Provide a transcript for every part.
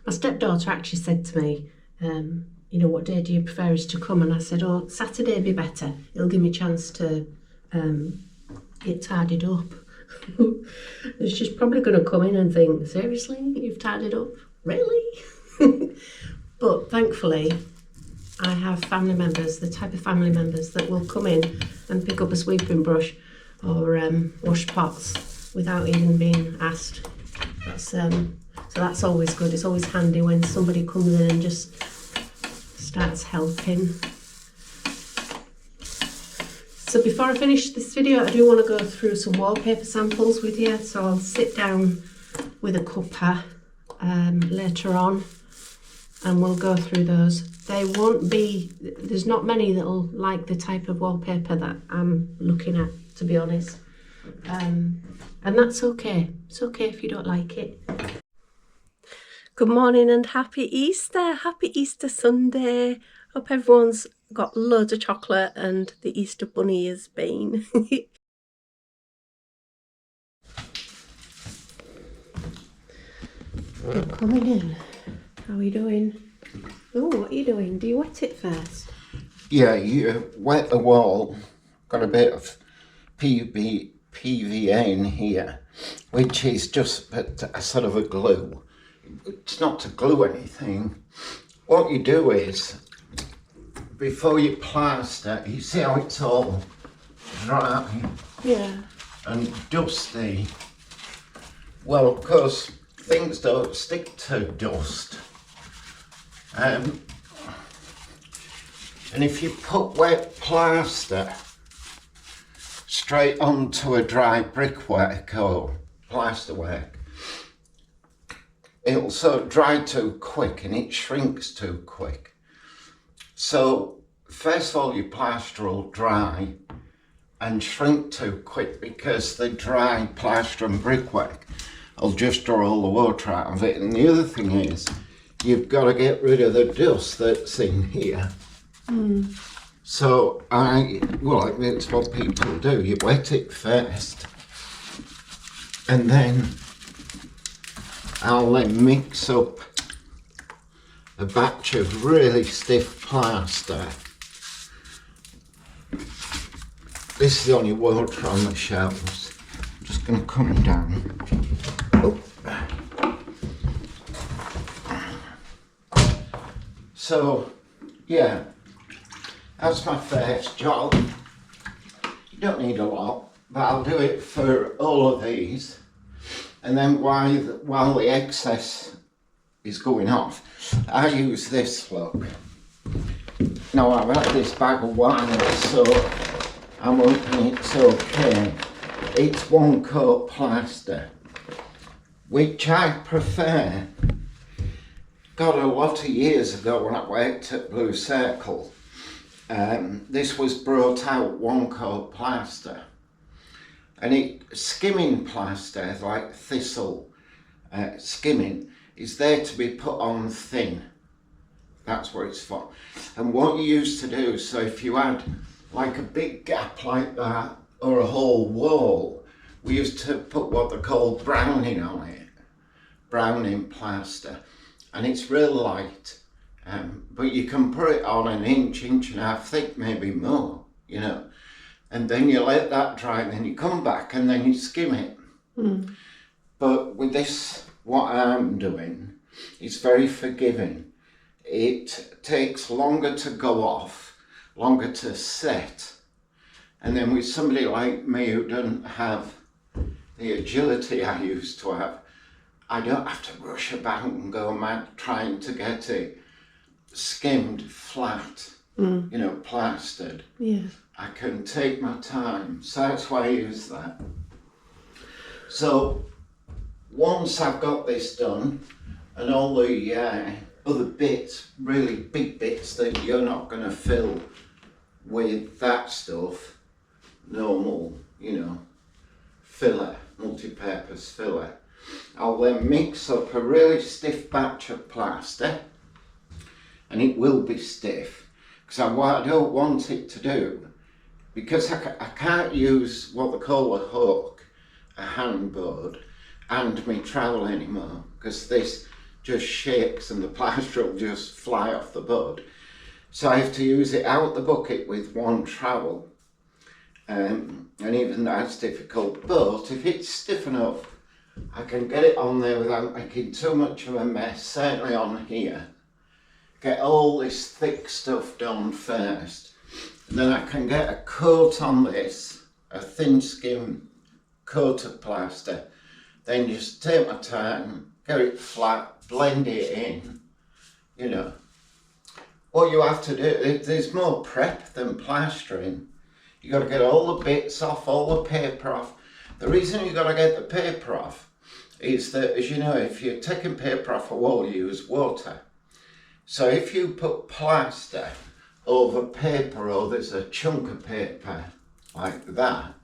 My stepdaughter actually said to me, you know, what day do you prefer us to come? And I said, oh, Saturday would be better. It'll give me a chance to get tidied up. And she's probably going to come in and think, seriously, you've tidied up? Really? But thankfully, I have family members, the type of family members that will come in and pick up a sweeping brush or wash pots without even being asked. So that's always good. It's always handy when somebody comes in and just starts helping. So before I finish this video, I do want to go through some wallpaper samples with you. So I'll sit down with a cuppa later on and we'll go through those. They won't be, there's not many that'll like the type of wallpaper that I'm looking at, to be honest. And that's okay. It's okay if you don't like it. Good morning and happy Easter. Happy Easter Sunday. Hope everyone's got loads of chocolate and the Easter bunny has been. You're coming in. How are you doing? Oh, what are you doing? Do you wet it first? Yeah, you wet the wall. Got a bit of PVA in here, which is just a sort of a glue. It's not to glue anything. What you do is, before you plaster, you see how it's all dry and dusty. Well, of course, things don't stick to dust. And if you put wet plaster straight onto a dry brickwork or plasterwork, it'll sort of dry too quick and it shrinks too quick. So first of all, your plaster will dry and shrink too quick because the dry plaster and brickwork will just draw all the water out of it. And the other thing is, you've got to get rid of the dust that's in here. So it's what people do. You wet it first and then I'll then mix up a batch of really stiff plaster. This is the only water on the shelves. I'm just going to come down. Oh. So, yeah, that's my first job. You don't need a lot, but I'll do it for all of these. And then while the excess is going off, I use this, look. Now I've had this bag of wine, so I'm hoping it's okay. It's one coat plaster, which I prefer. God, a lot of years ago when I worked at Blue Circle, this was brought out one coat plaster. And skimming plaster, like thistle skimming, is there to be put on thin. That's what it's for. And what you used to do, so if you had like a big gap like that, or a whole wall, we used to put what they call browning on it. Browning plaster. And it's real light. But you can put it on an inch and a half thick, maybe more, you know. And then you let that dry, and then you come back and then you skim it. But with this, what I'm doing, it's very forgiving. It takes longer to go off, longer to set. And then with somebody like me who doesn't have the agility I used to have, I don't have to rush about and go mad trying to get it skimmed flat, you know, plastered. Yeah. I can take my time, so that's why I use that. So once I've got this done and all the other bits, really big bits that you're not going to fill with that stuff, normal, you know, filler, multi-purpose filler, I'll then mix up a really stiff batch of plaster, and it will be stiff, because what I don't want it to do, because I can't use what they call a hook, a hand board, and my trowel anymore, because this just shakes and the plaster will just fly off the board. So I have to use it out the bucket with one trowel. And even that's difficult, but if it's stiff enough, I can get it on there without making too much of a mess, certainly on here. Get all this thick stuff done first, and then I can get a coat on this, a thin skin coat of plaster, then just take my time, get it flat, blend it in, you know. What you have to do, there's more prep than plastering. You got to get all the bits off, all the paper off. The reason you got to get the paper off is that, as you know, if you're taking paper off a wall, you use water. So if you put plaster over paper, or there's a chunk of paper like that,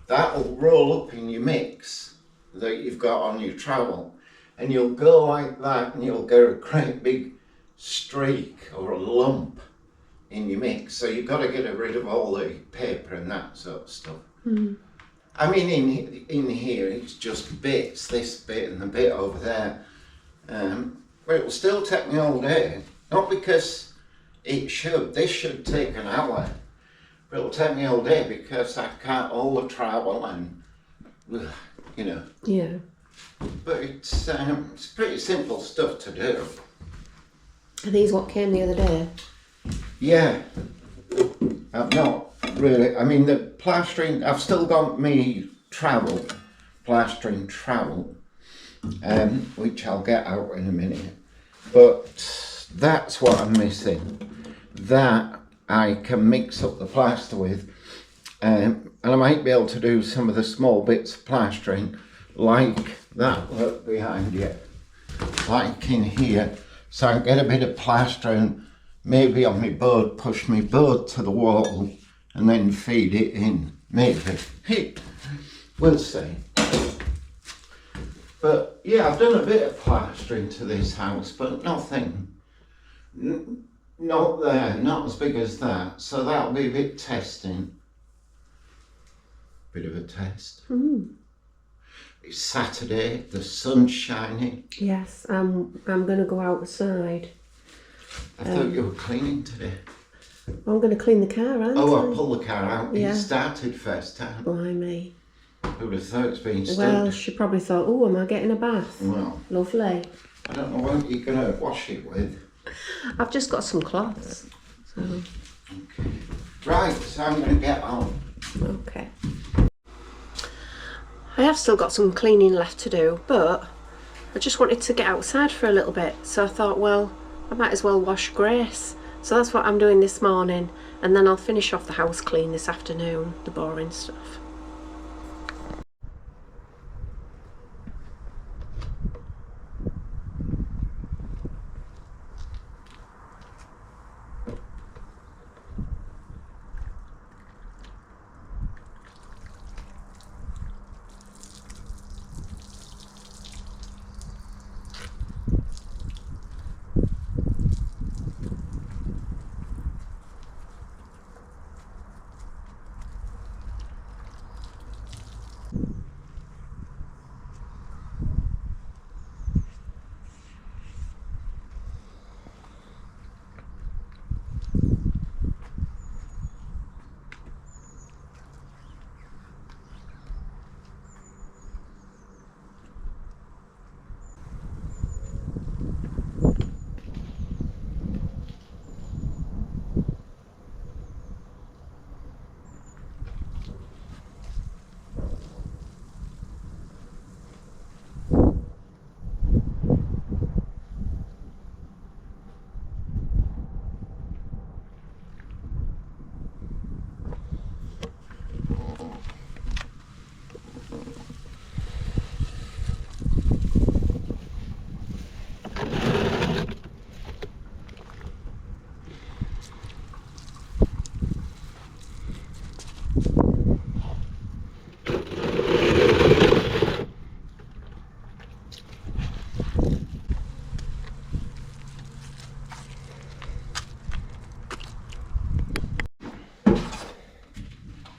that will roll up in your mix that you've got on your trowel, and you'll go like that and you'll get a great big streak or a lump in your mix. So you've got to get rid of all the paper and that sort of stuff. I mean, in here it's just bits, this bit and the bit over there, but it will still take me all day. Not because this should take an hour, but it'll take me all day because I can't hold the trowel and, you know. Yeah. But it's pretty simple stuff to do. Are these what came the other day? Yeah, I've not really, I mean the plastering, I've still got me trowel, plastering trowel, which I'll get out in a minute, but that's what I'm missing, that I can mix up the plaster with, and I might be able to do some of the small bits of plastering, like that work behind you, like in here, so I can get a bit of plaster and maybe on my board, push my board to the wall and then feed it in, maybe. We'll see. But yeah, I've done a bit of plastering to this house, but nothing, not there, not as big as that. So that'll be a bit testing. Bit of a test. It's Saturday, the sun's shining. Yes, I'm going to go outside. I thought you were cleaning today. I'm going to clean the car, aren't I? Oh, I'll pull the car out. Yeah. It started first time. Blimey. Who would have thought it's been stood? Well, she probably thought, oh, am I getting a bath? Well, Lovely. I don't know what you're going to wash it with. I've just got some cloths. So. Okay. Right, so I'm going to get on. Okay. I have still got some cleaning left to do, but I just wanted to get outside for a little bit. So I thought, well, I might as well wash Grace. So that's what I'm doing this morning, and then I'll finish off the house clean this afternoon, the boring stuff.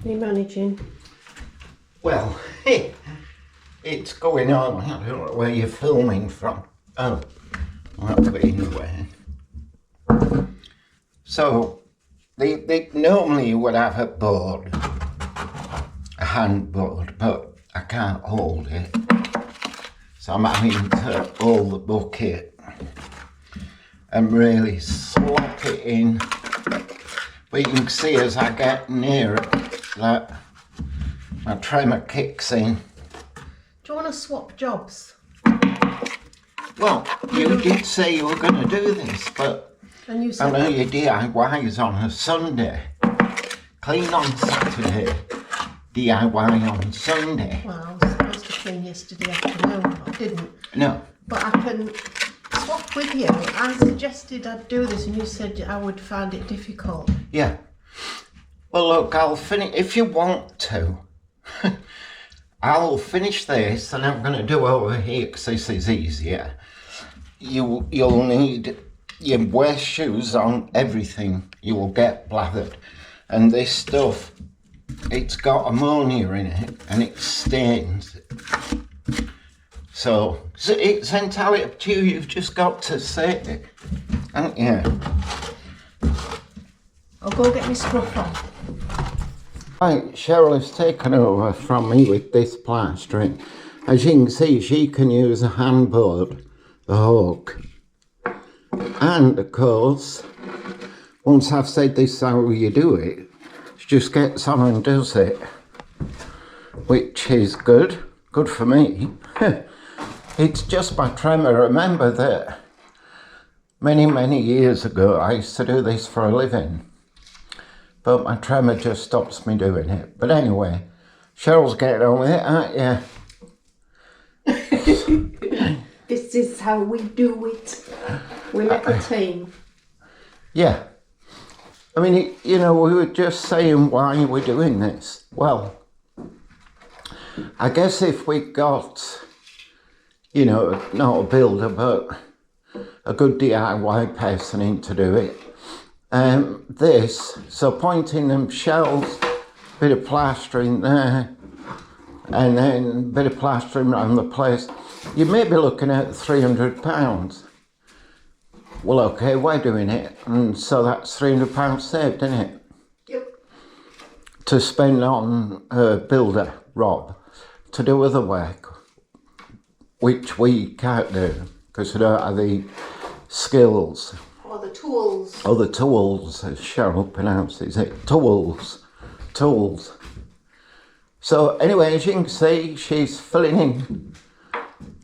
Are you managing? Well, it's going on. I don't know where you're filming from. Oh, that'll be anyway. So, they normally would have a board, a hand board, but I can't hold it. So I'm having to hold the bucket and really slop it in. But you can see as I get near it that my tremor kicks in. Do you want to swap jobs? Well, you did say you were going to do this, but And you said I know your DIY is on a Sunday. Clean on Saturday, DIY on Sunday. well, I was supposed to clean yesterday afternoon, but I didn't. No, But I can swap with you. I suggested I'd do this and you said I would find it difficult. yeah. Well, look, I'll finish, if you want to, I'll finish this and I'm going to do over here because this is easier. You'll need your wear shoes on everything. You will get blathered. And this stuff, it's got ammonia in it and it stains it. So it's entirely up to you. You've just got to say it, haven't you? I'll go get my scruff on. Right, Cheryl has taken over from me with this plastering. As you can see, she can use a handboard, the hook. And of course, once I've said this is how you do it, she just gets on and does it. Which is good for me. It's just my tremor. Remember that many years ago I used to do this for a living. But my tremor just stops me doing it. But anyway, Cheryl's getting on with it, aren't you? This is how we do it. We're like a team. Yeah. I mean, you know, we were just saying why we're doing this. Well, I guess if we got, you know, not a builder, but a good DIY person in to do it, so pointing them shelves, bit of plastering there, and then a bit of plastering around the place, you may be looking at £300. Well, okay, we're doing it, and so that's £300 saved, isn't it? Yep. To spend on a builder, Rob, to do other work, which we can't do, because we don't have the skills. Or the tools. Oh, the tools, as Cheryl pronounces it. Tools. So anyway, as you can see, she's filling in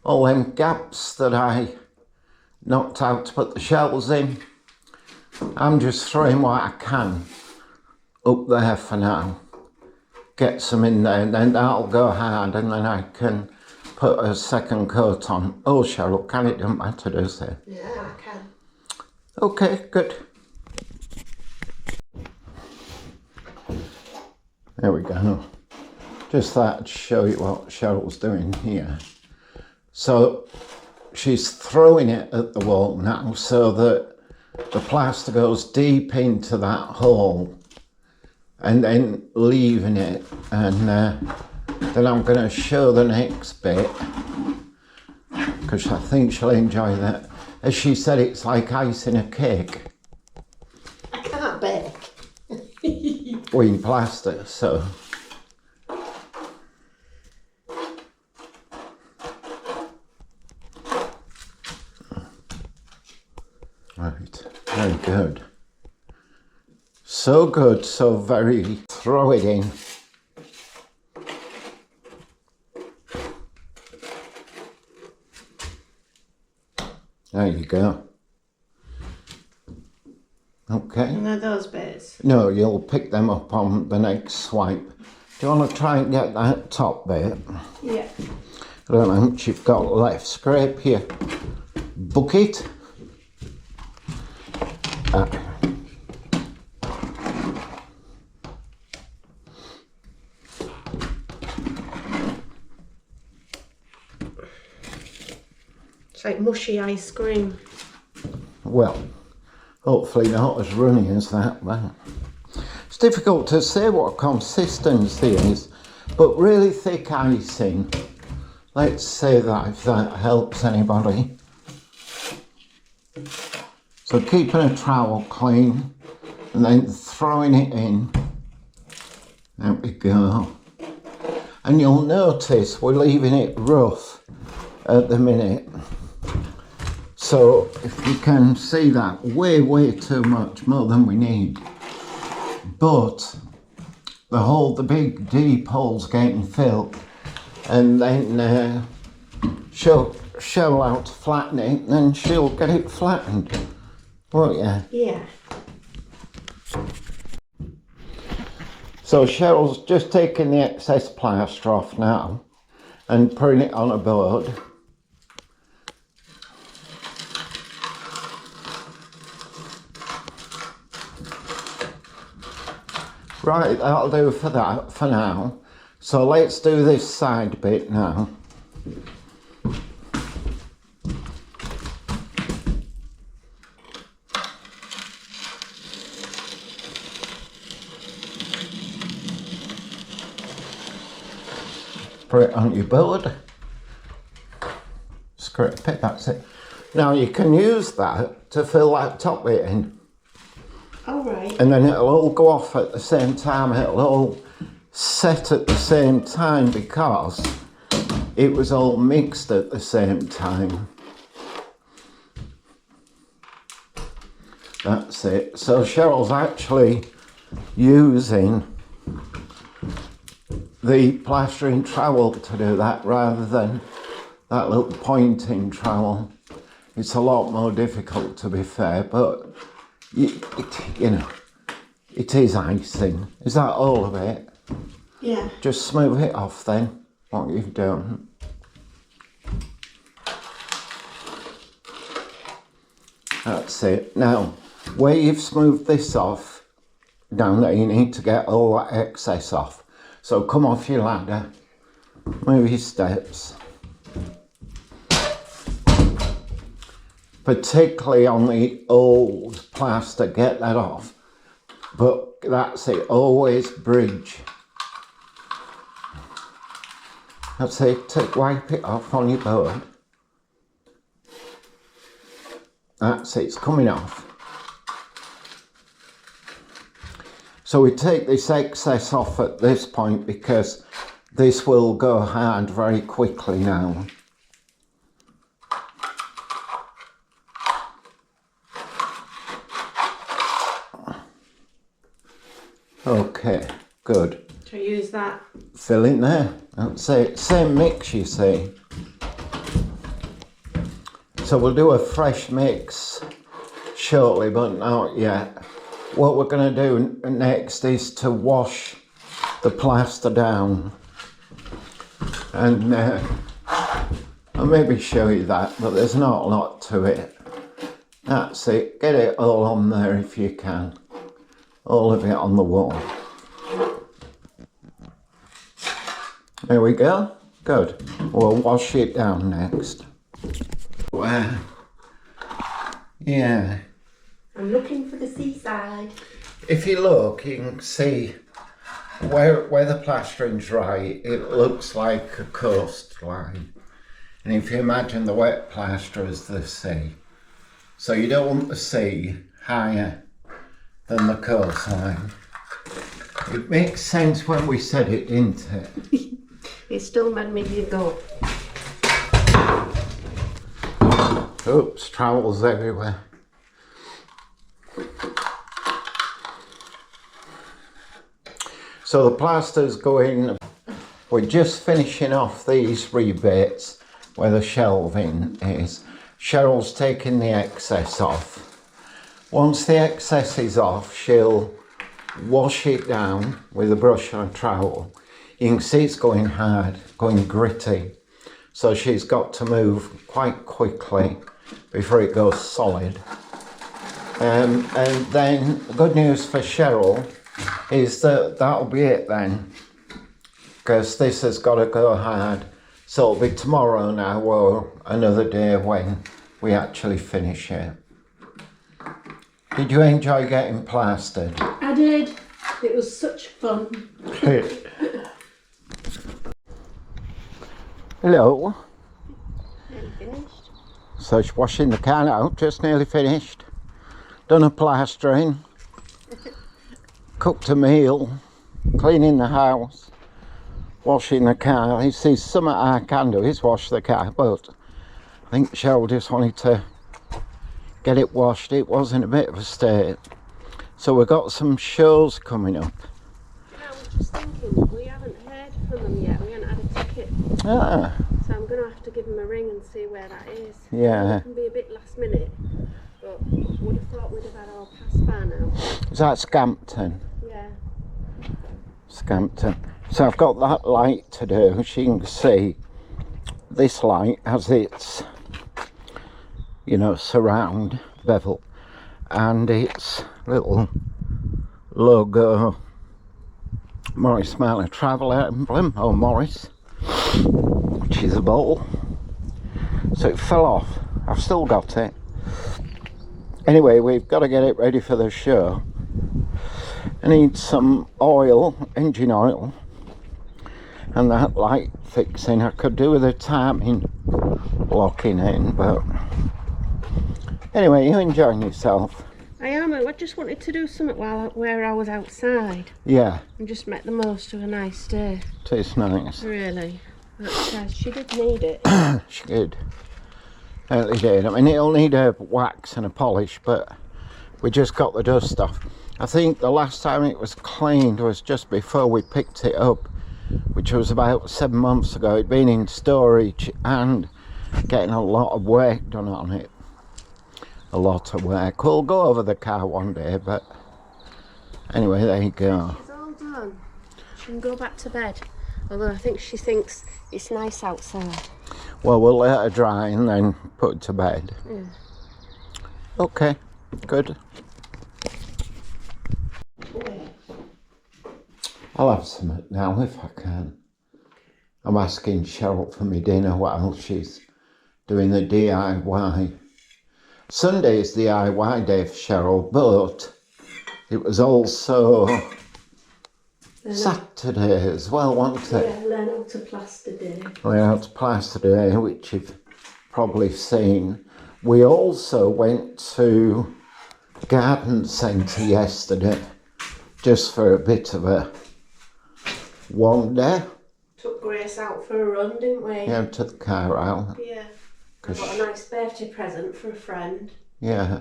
all them gaps that I knocked out to put the shelves in. I'm just throwing what I can up there for now. Get some in there and then that'll go hard and then I can put a second coat on. Oh, Cheryl, can it? Don't matter, does it? Yeah, I can. Okay, good. There we go. Just thought I'd show you what Cheryl's doing here. So she's throwing it at the wall now so that the plaster goes deep into that hole and then leaving it. And then I'm going to show the next bit because I think she'll enjoy that. As she said, it's like icing a cake. I can't bake. In plaster, so. Right, very good. So good, so very. Throw it in. There you go. Okay. No, those bits. No, you'll pick them up on the next swipe. Do you want to try and get that top bit? Yeah. I don't know how much you've got left. Scrape your bucket. It's like mushy ice cream. Well, hopefully not as runny as that, but it's difficult to say what consistency is, but really thick icing. Let's say that if that helps anybody. So keeping a trowel clean and then throwing it in. There we go. And you'll notice we're leaving it rough at the minute. So if you can see that, way too much, more than we need. But the big deep hole's getting filled, and then she'll out to flatten it, and then she'll get it flattened, won't you? Yeah. So Cheryl's just taking the excess plaster off now and putting it on a board. Right, that'll do for that for now. So let's do this side bit now. Put it on your board. Scrape it, that's it. Now you can use that to fill that top bit in. All right. And then it'll all go off at the same time. It'll all set at the same time because it was all mixed at the same time. That's it. So Cheryl's actually using the plastering trowel to do that rather than that little pointing trowel. It's a lot more difficult, to be fair, but you know, it is icing. Is that all of it? Yeah. Just smooth it off then, what you've done. That's it. Now, where you've smoothed this off, down there you need to get all that excess off. So come off your ladder, move your steps. Particularly on the old plaster, get that off. But that's it, always bridge. That's it, wipe it off on your board. That's it, it's coming off. So we take this excess off at this point because this will go hard very quickly now. Okay, good. To use that. Fill in there. That's it. Same mix, you see. So we'll do a fresh mix shortly, but not yet. What we're going to do next is to wash the plaster down. And I'll maybe show you that, but there's not a lot to it. That's it. Get it all on there if you can. All of it on the wall. There we go. Good. We'll wash it down next. Yeah. I'm looking for the seaside. If you look, you can see where the plastering's dry, it looks like a coastline. And if you imagine the wet plaster as the sea. So you don't want the sea higher than the coastline. It makes sense when we said it, didn't it? It still made me go. Oops, trowels everywhere. So the plaster's going, we're just finishing off these rebates where the shelving is. Cheryl's taking the excess off. Once the excess is off, she'll wash it down with a brush and a trowel. You can see it's going hard, going gritty. So she's got to move quite quickly before it goes solid. And then the good news for Cheryl is that that'll be it then. Because this has got to go hard. So it'll be tomorrow now or another day when we actually finish it. Did you enjoy getting plastered? I did. It was such fun. Hello. Nearly finished. So she's washing the car out, just nearly finished. Done a plastering, cooked a meal, cleaning the house, washing the car. This is something I can do, is wash the car, but I think Cheryl just wanted to get it washed. It was in a bit of a state. So we've got some shows coming up. I was just thinking, we haven't heard from them yet. We haven't had a ticket. Ah. So I'm going to have to give them a ring and see where that is. Yeah. It can be a bit last minute, but would have thought we'd have had our pass by now. Is that Scampton? Yeah. Scampton. So I've got that light to do. As you can see, this light has its, you know, surround bevel and its little logo Morris Manor Traveller emblem, or Morris, which is a bowl. So it fell off. I've still got it. Anyway, we've got to get it ready for the show. I need some oil, engine oil, and that light fixing. I could do with the timing locking in, but anyway, you enjoying yourself? I am. I just wanted to do something where I was outside. Yeah. And just make the most of a nice day. Tastes nice. Really. But she did need it. She did. It did. I mean, it'll need a wax and a polish, but we just got the dust off. I think the last time it was cleaned was just before we picked it up, which was about 7 months ago. It'd been in storage and getting a lot of work done on it. A lot of work. We'll go over the car one day, but anyway, there you go. It's all done. She can go back to bed. Although I think she thinks it's nice outside. Well, we'll let her dry and then put it to bed. Yeah. Okay, good. I'll have some now if I can. I'm asking Cheryl for my dinner while she's doing the DIY. Sunday's DIY day for Cheryl, but it was also Saturday as well, wasn't it? Yeah, learn how to plaster day. Learn how to plaster day, which you've probably seen. We also went to garden centre yesterday, just for a bit of a wander. Took Grace out for a run, didn't we? Yeah, took the car out. Yeah. Got a nice birthday present for a friend. Yeah.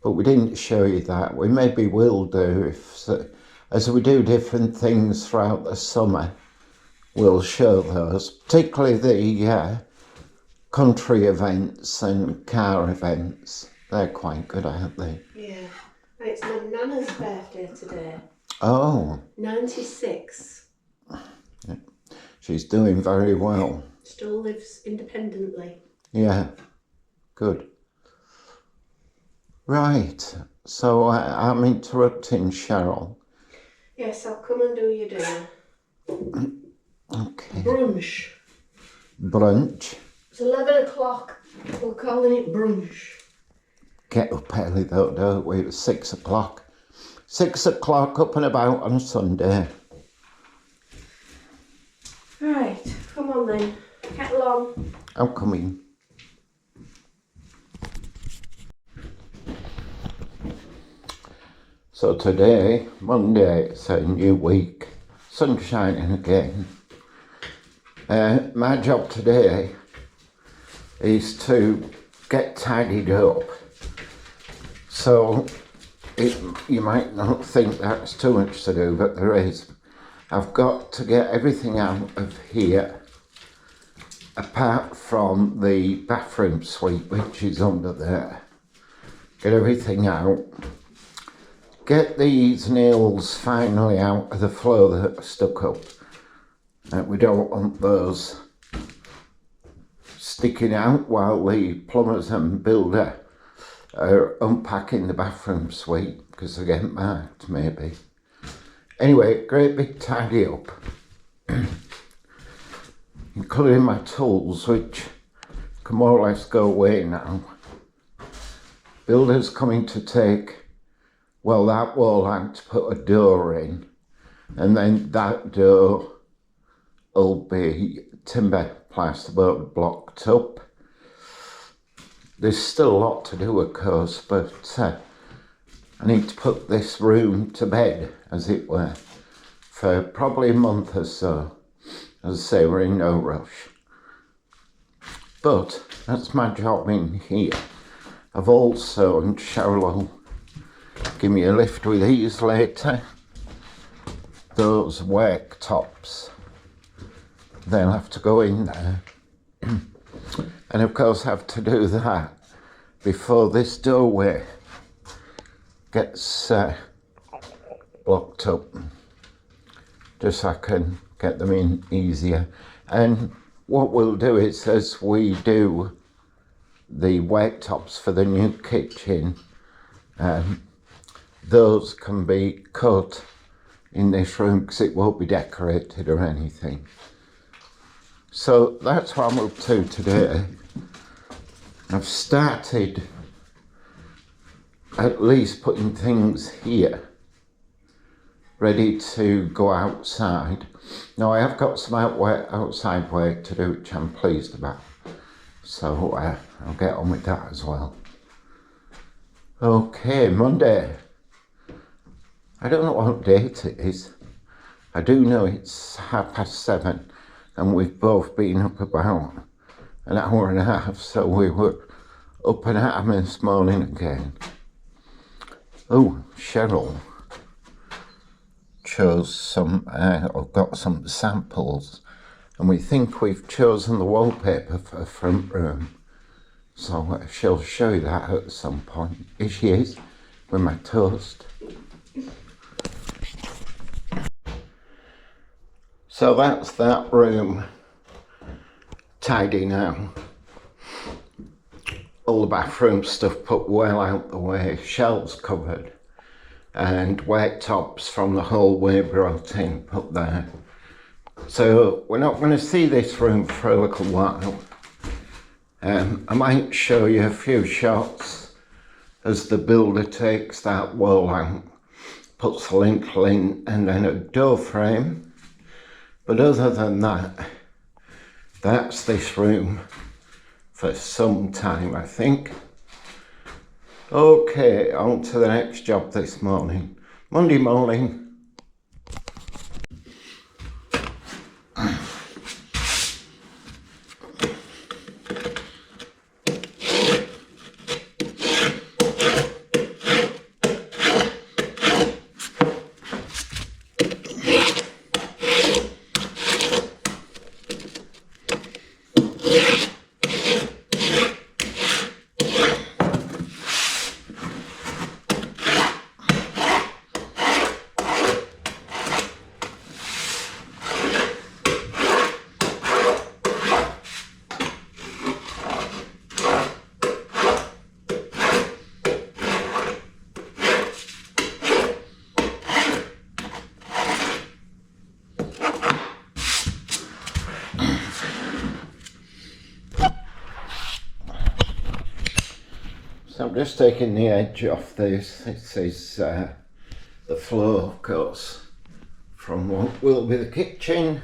But we didn't show you that. We maybe will do, if as we do different things throughout the summer, we'll show those. Particularly the country events and car events. They're quite good, aren't they? Yeah. It's my nana's birthday today. Oh. 96. Yeah. She's doing very well. Still lives independently. Yeah. Good. Right. So I'm interrupting Cheryl. Yes, I'll come and do your dinner. Okay. Brunch. Brunch. It's 11 o'clock. We're calling it brunch. Get up early though, don't we? It was 6 o'clock. 6 o'clock, up and about on Sunday. Right, come on then. Kettle on. I'm coming. So today, Monday, it's a new week. Sun shining again. My job today is to get tidied up. So you might not think that's too much to do, but there is. I've got to get everything out of here, apart from the bathroom suite, which is under there. Get everything out. Get these nails finally out of the floor that are stuck up. We don't want those sticking out while the plumbers and builder are unpacking the bathroom suite, because they get marked maybe. Anyway, great big tidy up, including my tools, which can more or less go away now. Builder's coming to take, well, that wall I had to put a door in, and then that door will be timber plasterboard blocked up. there's still a lot to do, of course, but I need to put this room to bed, as it were, for probably a month or so. As I say, we're in no rush. But that's my job in here. I've also, and Cheryl will give me a lift with these later, those worktops, they'll have to go in there. And of course I have to do that before this doorway gets blocked up, just so I can get them in easier. And what we'll do is, as we do the worktops for the new kitchen, those can be cut in this room because it won't be decorated or anything. So that's what I'm up to today. I've started at least putting things here ready to go outside. Now I have got some outside work to do, which I'm pleased about, so I'll get on with that as well. Okay, Monday. I don't know what date it is. I do know it's 7:30 and we've both been up about an hour and a half, so we were up and at 'em this morning again. Oh, Cheryl chose some, I've got some samples, and we think we've chosen the wallpaper for the front room. So she'll show you that at some point. Here she is with my toast. So that's that room tidy now. All the bathroom stuff put well out the way, shelves covered, and worktops from the hallway brought in, put there. So we're not going to see this room for a little while. I might show you a few shots as the builder takes that wall out, puts the lintel in, and then a door frame. But other than that, that's this room for some time, I think. Okay, on to the next job this morning. Monday morning. So I'm just taking the edge off this. This is the floor, of course, from what will be the kitchen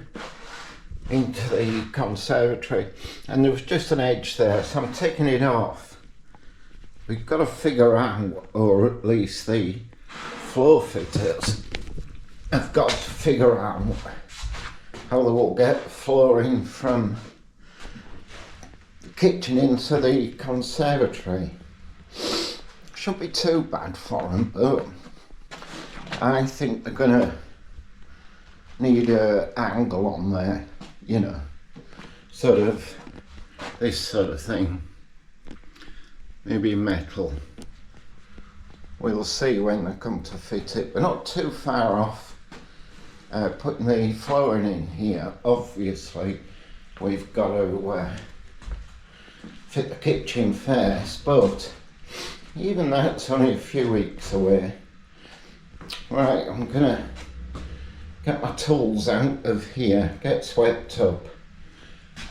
into the conservatory, and there was just an edge there, so I'm taking it off. We've got to figure out, or at least the floor fitters have got to figure out how they will get flooring from the kitchen into the conservatory. Shouldn't be too bad for them, but I think they're gonna need an angle on there, you know, sort of this sort of thing, maybe metal. We'll see when they come to fit it. We're not too far off putting the flooring in here. Obviously we've got to fit the kitchen first, but even that's only a few weeks away. Right, I'm gonna get my tools out of here, get swept up,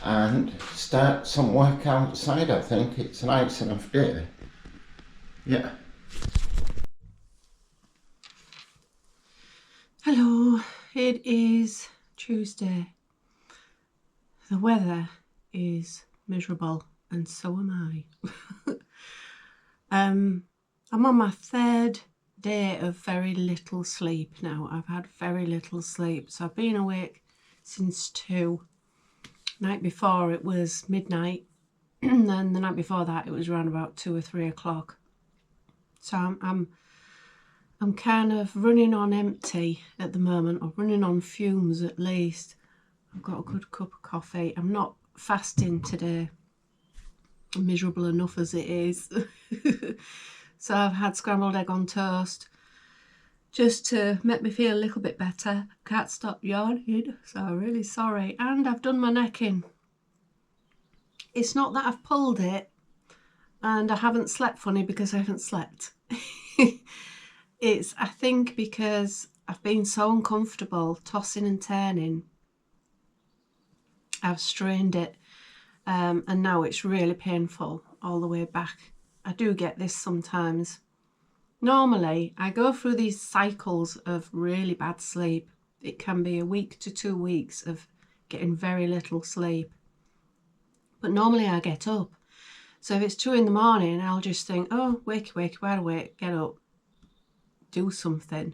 and start some work outside. I think it's a nice enough day. Yeah. Hello, it is Tuesday. The weather is miserable and so am I. I'm on my third day of very little sleep now. I've had very little sleep, so I've been awake since 2. Night before it was midnight, and then the night before that it was around about 2 or 3 o'clock. So I'm kind of running on empty at the moment, or running on fumes at least. I've got a good cup of coffee. I'm not fasting today, miserable enough as it is. So I've had scrambled egg on toast just to make me feel a little bit better. Can't stop yawning, so I'm really sorry. And I've done my neck in. It's not that I've pulled it and I haven't slept funny because I haven't slept. It's, I think, because I've been so uncomfortable tossing and turning. I've strained it, and now it's really painful all the way back. I do get this sometimes. Normally, I go through these cycles of really bad sleep. It can be a week to 2 weeks of getting very little sleep. But normally I get up. So if it's 2 in the morning, I'll just think, oh, wakey, wide awake, get up, do something.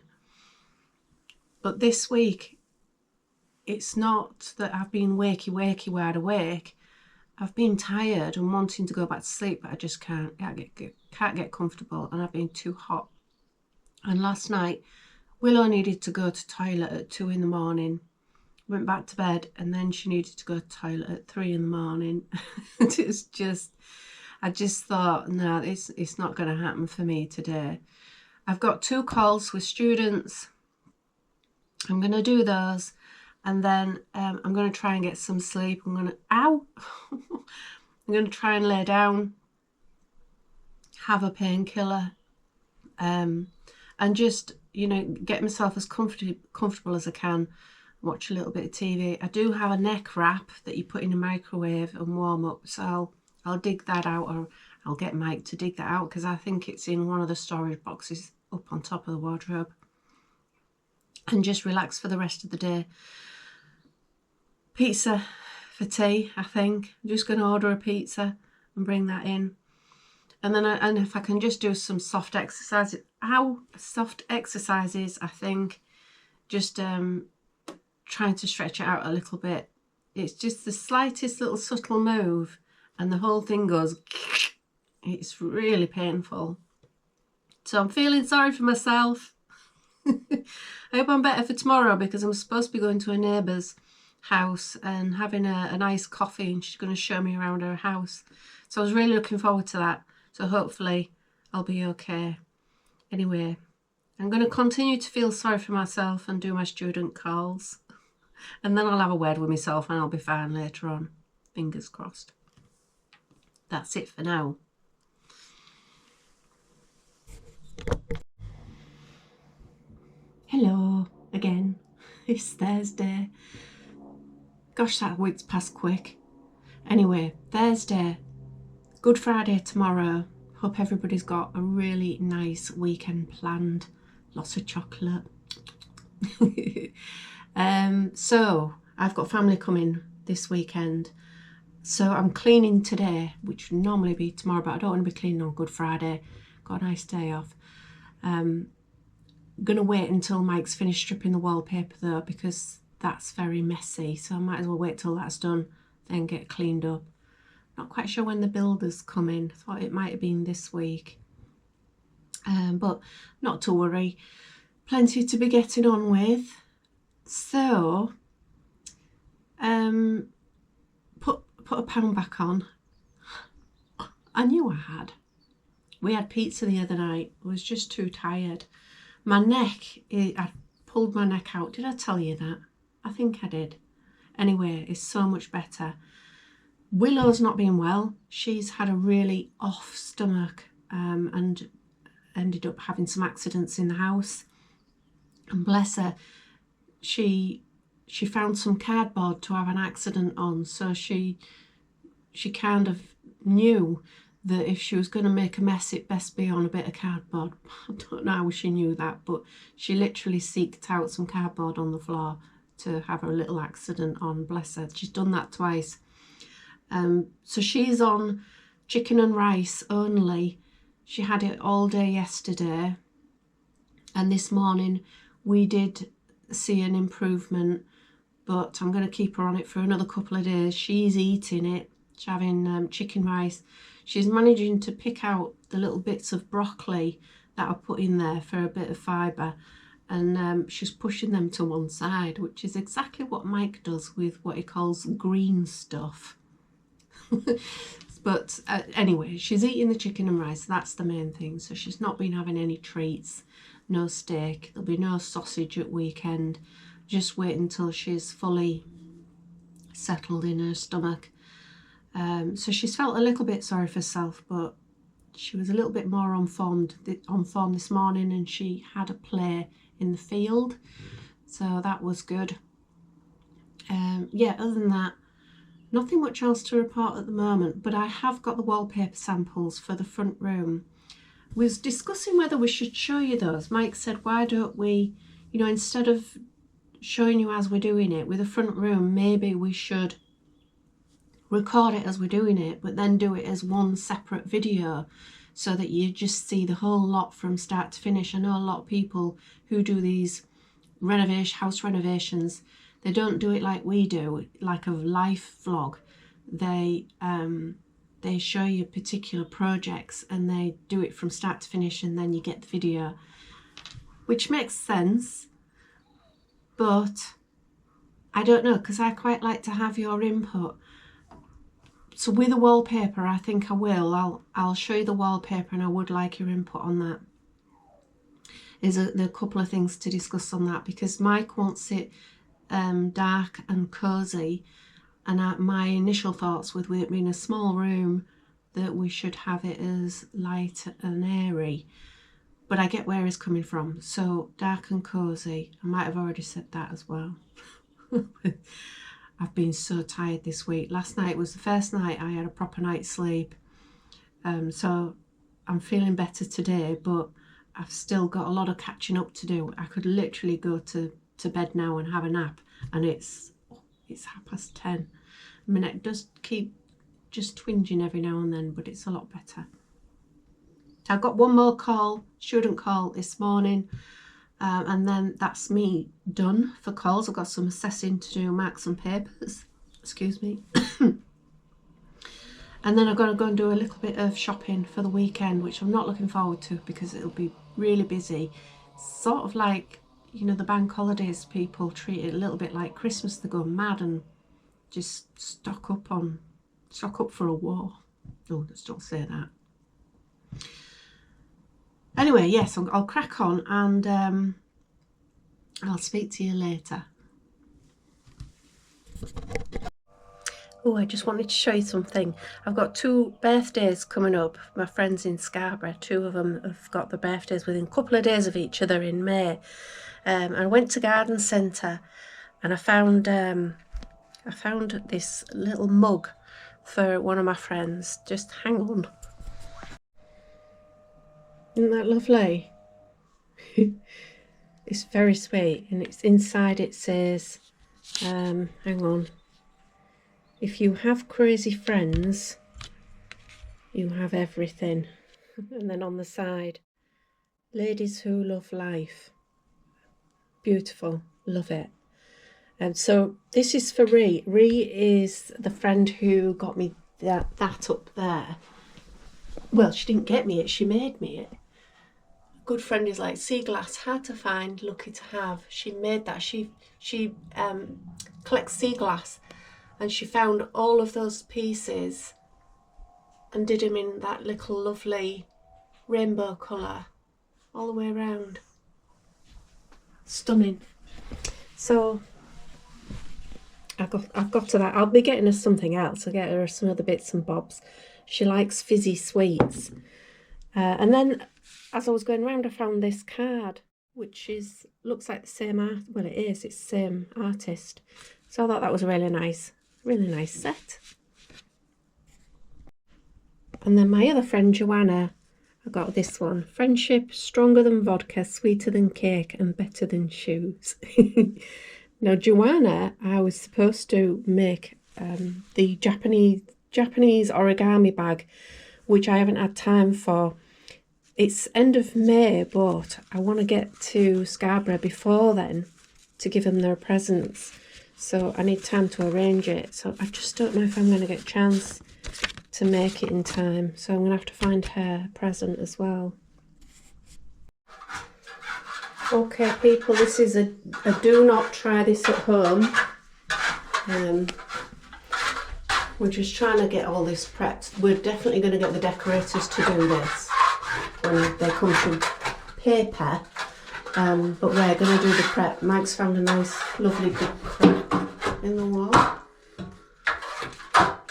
But this week, it's not that I've been wakey, wide awake. I've been tired and wanting to go back to sleep, but I just can't get comfortable, and I've been too hot. And last night, Willow needed to go to toilet at 2 in the morning. Went back to bed, and then she needed to go to toilet at 3 in the morning. It's just, I just thought, no, it's not going to happen for me today. I've got 2 calls with students. I'm going to do those. And then I'm going to try and get some sleep. I'm going to try and lay down, have a painkiller, and just, you know, get myself as comfortable as I can, watch a little bit of TV. I do have a neck wrap that you put in a microwave and warm up, so I'll dig that out, or I'll get Mike to dig that out, because I think it's in one of the storage boxes up on top of the wardrobe, and just relax for the rest of the day. Pizza for tea, I think. I'm just going to order a pizza and bring that in. And then and if I can just do some soft exercises, I think. Just trying to stretch it out a little bit. It's just the slightest little subtle move and the whole thing goes, it's really painful. So I'm feeling sorry for myself. I hope I'm better for tomorrow, because I'm supposed to be going to a neighbour's house and having a nice coffee, and she's going to show me around her house. So I was really looking forward to that. So hopefully I'll be okay. Anyway, I'm going to continue to feel sorry for myself and do my student calls. And then I'll have a word with myself and I'll be fine later on. Fingers crossed. That's it for now. Hello again. It's Thursday. Gosh, that week's passed quick. Anyway, Thursday, Good Friday tomorrow. Hope everybody's got a really nice weekend planned. Lots of chocolate. So I've got family coming this weekend. So I'm cleaning today, which would normally be tomorrow, but I don't want to be cleaning on Good Friday. Got a nice day off. I'm going to wait until Mike's finished stripping the wallpaper though, because that's very messy. So I might as well wait till that's done, then get cleaned up. Not quite sure when the builder's coming. Thought it might have been this week. But not to worry. Plenty to be getting on with. So, put a pound back on. I knew I had. We had pizza the other night. I was just too tired. My neck, I pulled my neck out. Did I tell you that? I think I did. Anyway, it's so much better. Willow's not been well. She's had a really off stomach and ended up having some accidents in the house. And bless her, she found some cardboard to have an accident on. So she kind of knew that if she was going to make a mess, it best be on a bit of cardboard. I don't know how she knew that, but she literally seeked out some cardboard on the floor to have a little accident on. Bless her. She's done that twice. So she's on chicken and rice only. She had it all day yesterday, and this morning we did see an improvement, but I'm going to keep her on it for another couple of days. She's eating it. She's having chicken rice. She's managing to pick out the little bits of broccoli that I put in there for a bit of fibre, and she's pushing them to one side, which is exactly what Mike does with what he calls green stuff. But anyway, she's eating the chicken and rice. That's the main thing. So she's not been having any treats, no steak. There'll be no sausage at weekend. Just wait until she's fully settled in her stomach. So she's felt a little bit sorry for herself, but she was a little bit more on form this morning, and she had a play in the field, so that was good. Yeah, other than that, nothing much else to report at the moment, but I have got the wallpaper samples for the front room. We was discussing whether we should show you those. Mike said, why don't we, you know, instead of showing you as we're doing it with the front room, maybe we should record it as we're doing it, but then do it as one separate video so that you just see the whole lot from start to finish. I know a lot of people who do these house renovations, they don't do it like we do, like a life vlog. They show you particular projects and they do it from start to finish, and then you get the video, which makes sense. But I don't know, because I quite like to have your input. So with the wallpaper, I think I will. I'll show you the wallpaper, and I would like your input on that. There are a couple of things to discuss on that, because Mike wants it dark and cosy, and my initial thoughts with it being a small room, that we should have it as light and airy. But I get where he's coming from. So dark and cosy. I might have already said that as well. I've been so tired this week. Last night was the first night I had a proper night's sleep. So I'm feeling better today, but I've still got a lot of catching up to do. I could literally go to bed now and have a nap, and it's 10:30. I mean, it does keep just twinging every now and then, but it's a lot better. So I've got one more student call this morning, and then that's me done for calls. I've got some assessing to do, mark some papers, excuse me. And then I'm going to go and do a little bit of shopping for the weekend, which I'm not looking forward to because it'll be really busy. Sort of like, you know, the bank holidays, people treat it a little bit like Christmas. They go mad and just stock up for a war. Oh, let's not say that. Anyway, yes, I'll crack on, and I'll speak to you later. Oh, I just wanted to show you something. I've got 2 birthdays coming up. My friends in Scarborough, 2 of them have got their birthdays within a couple of days of each other in May. And I went to Garden Centre, and I found this little mug for one of my friends. Just hang on. Isn't that lovely? It's very sweet, and it's inside. It says, hang on. If you have crazy friends, you have everything. And then on the side, ladies who love life. Beautiful, love it. And so this is for Ree. Ree is the friend who got me that up there. Well, she didn't get me it, she made me it. A good friend is like sea glass, hard to find, lucky to have. She made that. She collects sea glass, and she found all of those pieces and did them in that little lovely rainbow colour all the way around. Stunning. So I've got to that. I'll be getting her something else. I'll get her some other bits and bobs. She likes fizzy sweets. And then as I was going around, I found this card, which looks like the same art. Well, it is. It's the same artist. So I thought that was really nice set. And then my other friend Joanna, I got this one. Friendship, stronger than vodka, sweeter than cake, and better than shoes. Now, Joanna, I was supposed to make the Japanese origami bag, which I haven't had time for. it's end of May, but I want to get to Scarborough before then to give them their presents. So I need time to arrange it. So I just don't know if I'm going to get a chance to make it in time. So I'm going to have to find her a present as well. Okay, people, this is a do not try this at home. We're just trying to get all this prepped. We're definitely going to get the decorators to do this when they come from paper. But we're going to do the prep. Mike's found a nice, lovely big crack in the wall.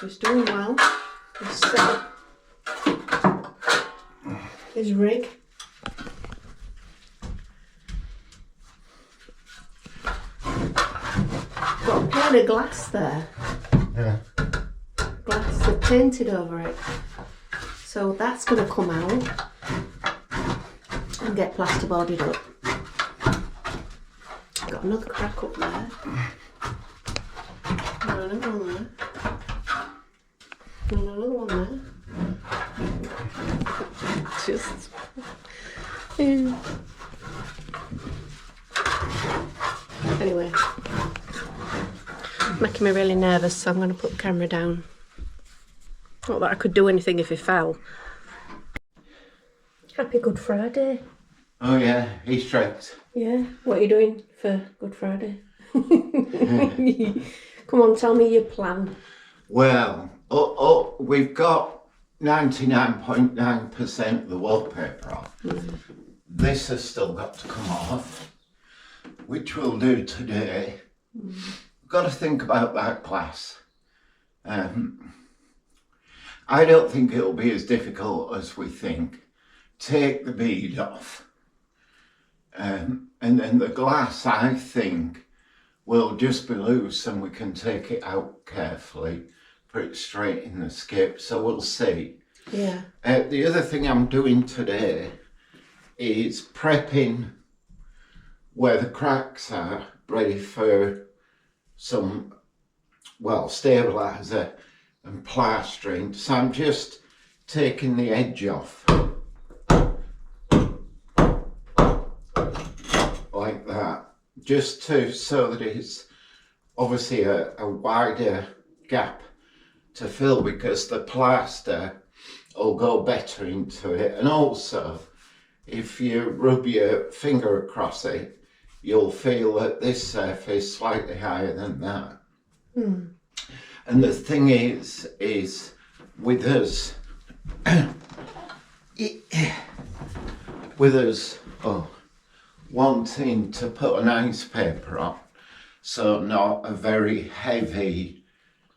He's doing well. He's set up his rig. Got a pane of glass there. Yeah. Glass, they painted over it. So that's going to come out and get plasterboarded up. Got another crack up there. And another one there. And another one there. Just... Anyway. Making me really nervous, so I'm going to put the camera down. Not that I could do anything if he fell. Happy Good Friday. Oh yeah, he's strict. Yeah, what are you doing for Good Friday? Come on, tell me your plan. Well, we've got 99.9% of the wallpaper off. This has still got to come off, which we'll do today. Got to think about that glass. I don't think it'll be as difficult as we think. Take the bead off. And then the glass, I think, will just be loose and we can take it out carefully, put it straight in the skip, so we'll see. Yeah. The other thing I'm doing today is prepping where the cracks are, ready for some, well, stabiliser and plastering. So I'm just taking the edge off. Like that. Just so that it's obviously a wider gap to fill, because the plaster will go better into it. And also, if you rub your finger across it, you'll feel that this surface is slightly higher than that. And the thing is with us, wanting to put an ice paper on, so not a very heavy,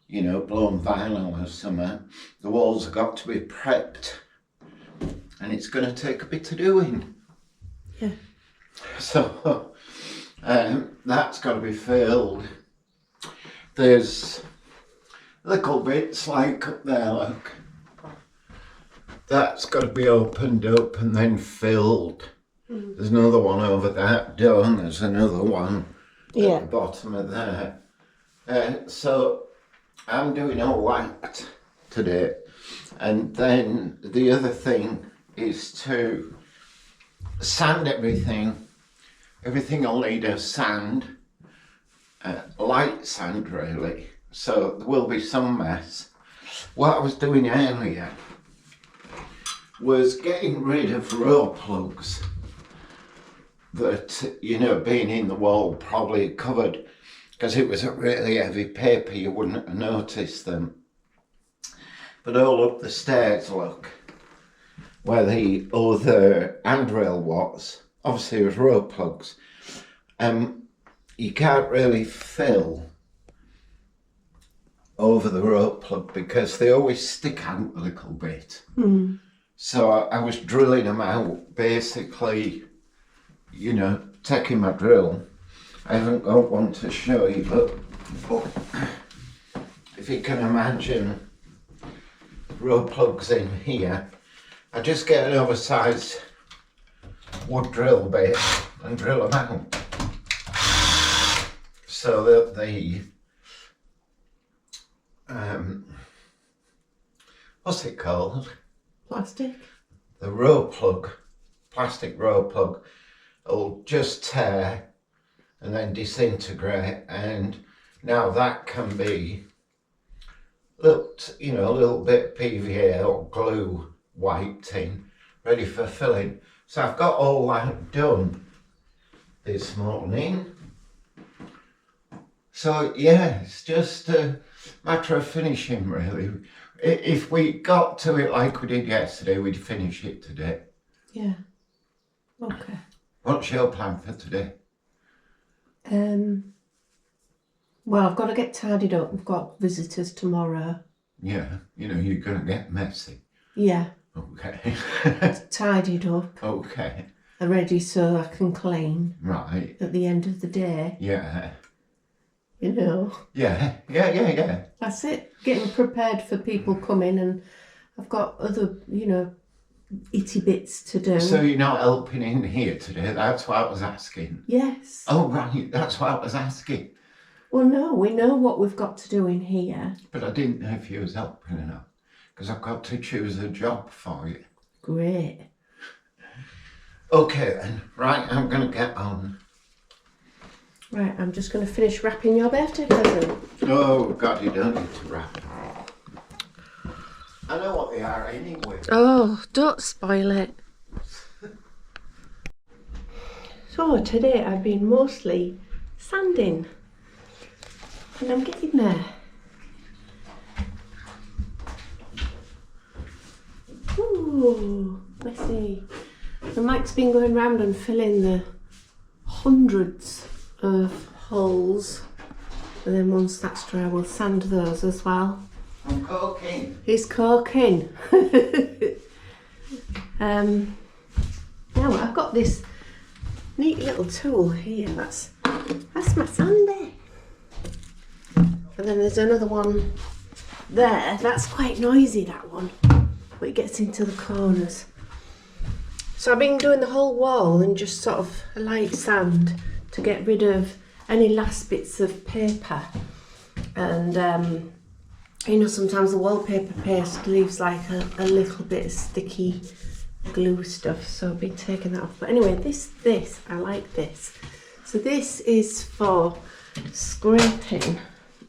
blown vinyl or something, the walls have got to be prepped, and it's going to take a bit of doing. Yeah. So that's got to be filled. There's little bits like up there, look. That's got to be opened up and then filled. There's another one over that done. There's another one at the bottom of there. So I'm doing all that today. And then the other thing is to sand everything. Everything will need a sand, light sand really. So there will be some mess. What I was doing earlier was getting rid of row plugs that, being in the wall probably covered, because it was a really heavy paper, you wouldn't have noticed them. But all up the stairs, look, where the other handrail was, obviously it was row plugs. You can't really fill over the row plug because they always stick out a little bit. So I was drilling them out, basically, taking my drill. I haven't got one to show you, but if you can imagine row plugs in here, I just get an oversized wood drill bit and drill them out so that the what's it called? Plastic? the row plug, plastic row plug, will just tear and then disintegrate, and now that can be looked, you know, a little bit PVA or glue wiped in, ready for filling. So I've got all that done this morning. So yeah, it's just a matter of finishing really. If we got to it like we did yesterday, we'd finish it today. Yeah. Okay. What's your plan for today? Well, I've got to get tidied up. We've got visitors tomorrow. Yeah, you know, you're going to get messy. Yeah. Okay. Tidied up Okay. and ready so I can clean. Right. At the end of the day. Yeah. You know. Yeah. That's it. Getting prepared for people coming, and I've got other, you know, itty bits to do. So you're not helping in here today? That's what I was asking. Yes. Oh, right. That's what I was asking. Well, no, we know what we've got to do in here. But I didn't know if you was helping enough, because I've got to choose a job for you. Great. Okay then. Right, I'm going to get on. Right, I'm just going to finish wrapping your birthday present. Oh, God, you don't need to wrap them. I know what they are anyway. Oh, don't spoil it. So today I've been mostly sanding, and I'm getting there. Ooh, messy. And Mike's been going round and filling the hundreds of holes, and then once that's dry we'll sand those as well. I'm cooking. He's cooking. Now I've got this neat little tool here. That's my sander. And then there's another one there. That's quite noisy, that one, but it gets into the corners. So I've been doing the whole wall and just sort of a light sand to get rid of any last bits of paper. And you know, sometimes the wallpaper paste leaves like a little bit of sticky glue stuff, so I've been taking that off. But anyway, this I like this. So this is for scraping.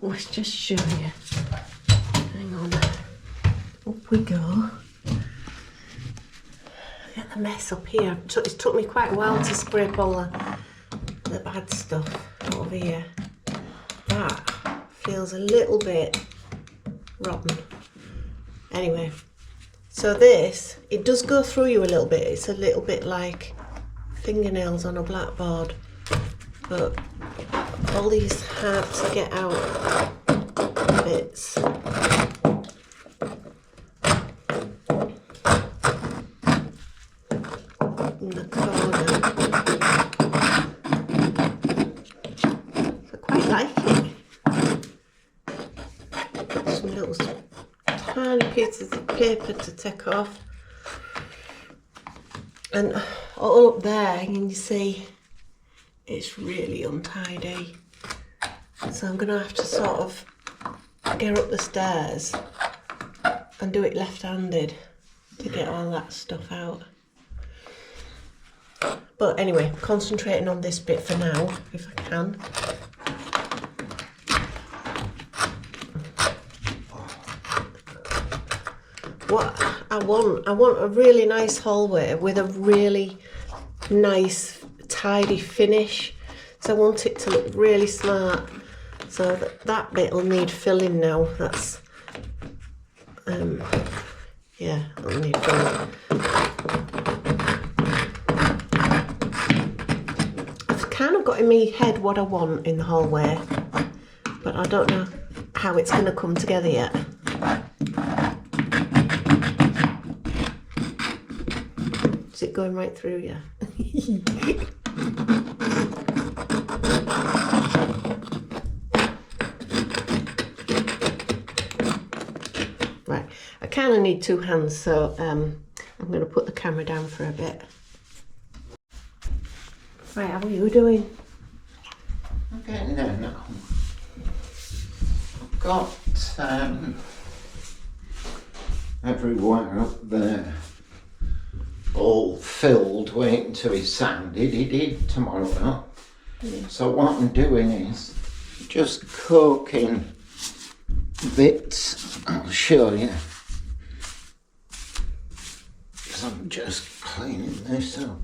Let's just show you. Hang on. Up we go. Get the mess up here. It's took me quite a while to scrape all the bad stuff out of here. That feels a little bit rotten. Anyway, so this, it does go through you a little bit. It's a little bit like fingernails on a blackboard, but all these hard to get out bits. In the corner. I quite like it. Some little tiny pieces of paper to take off, and all up there you can see it's really untidy, so I'm gonna have to sort of get up the stairs and do it left-handed to get all that stuff out. But anyway, concentrating on this bit for now, if I can. What I want a really nice hallway with a really nice tidy finish. So I want it to look really smart. So that bit will need filling now. That's yeah, it'll need filling. I've kind of got in my head what I want in the hallway, but I don't know how it's going to come together yet. Is it going right through? Yeah. Right, I kind of need two hands, so I'm going to put the camera down for a bit. Right, how are you doing? I'm getting there now. I've got everywhere up there all filled, waiting to be sanded. It did tomorrow. Yeah. So what I'm doing is just caulking bits. I'll show you. Because I'm just cleaning this up.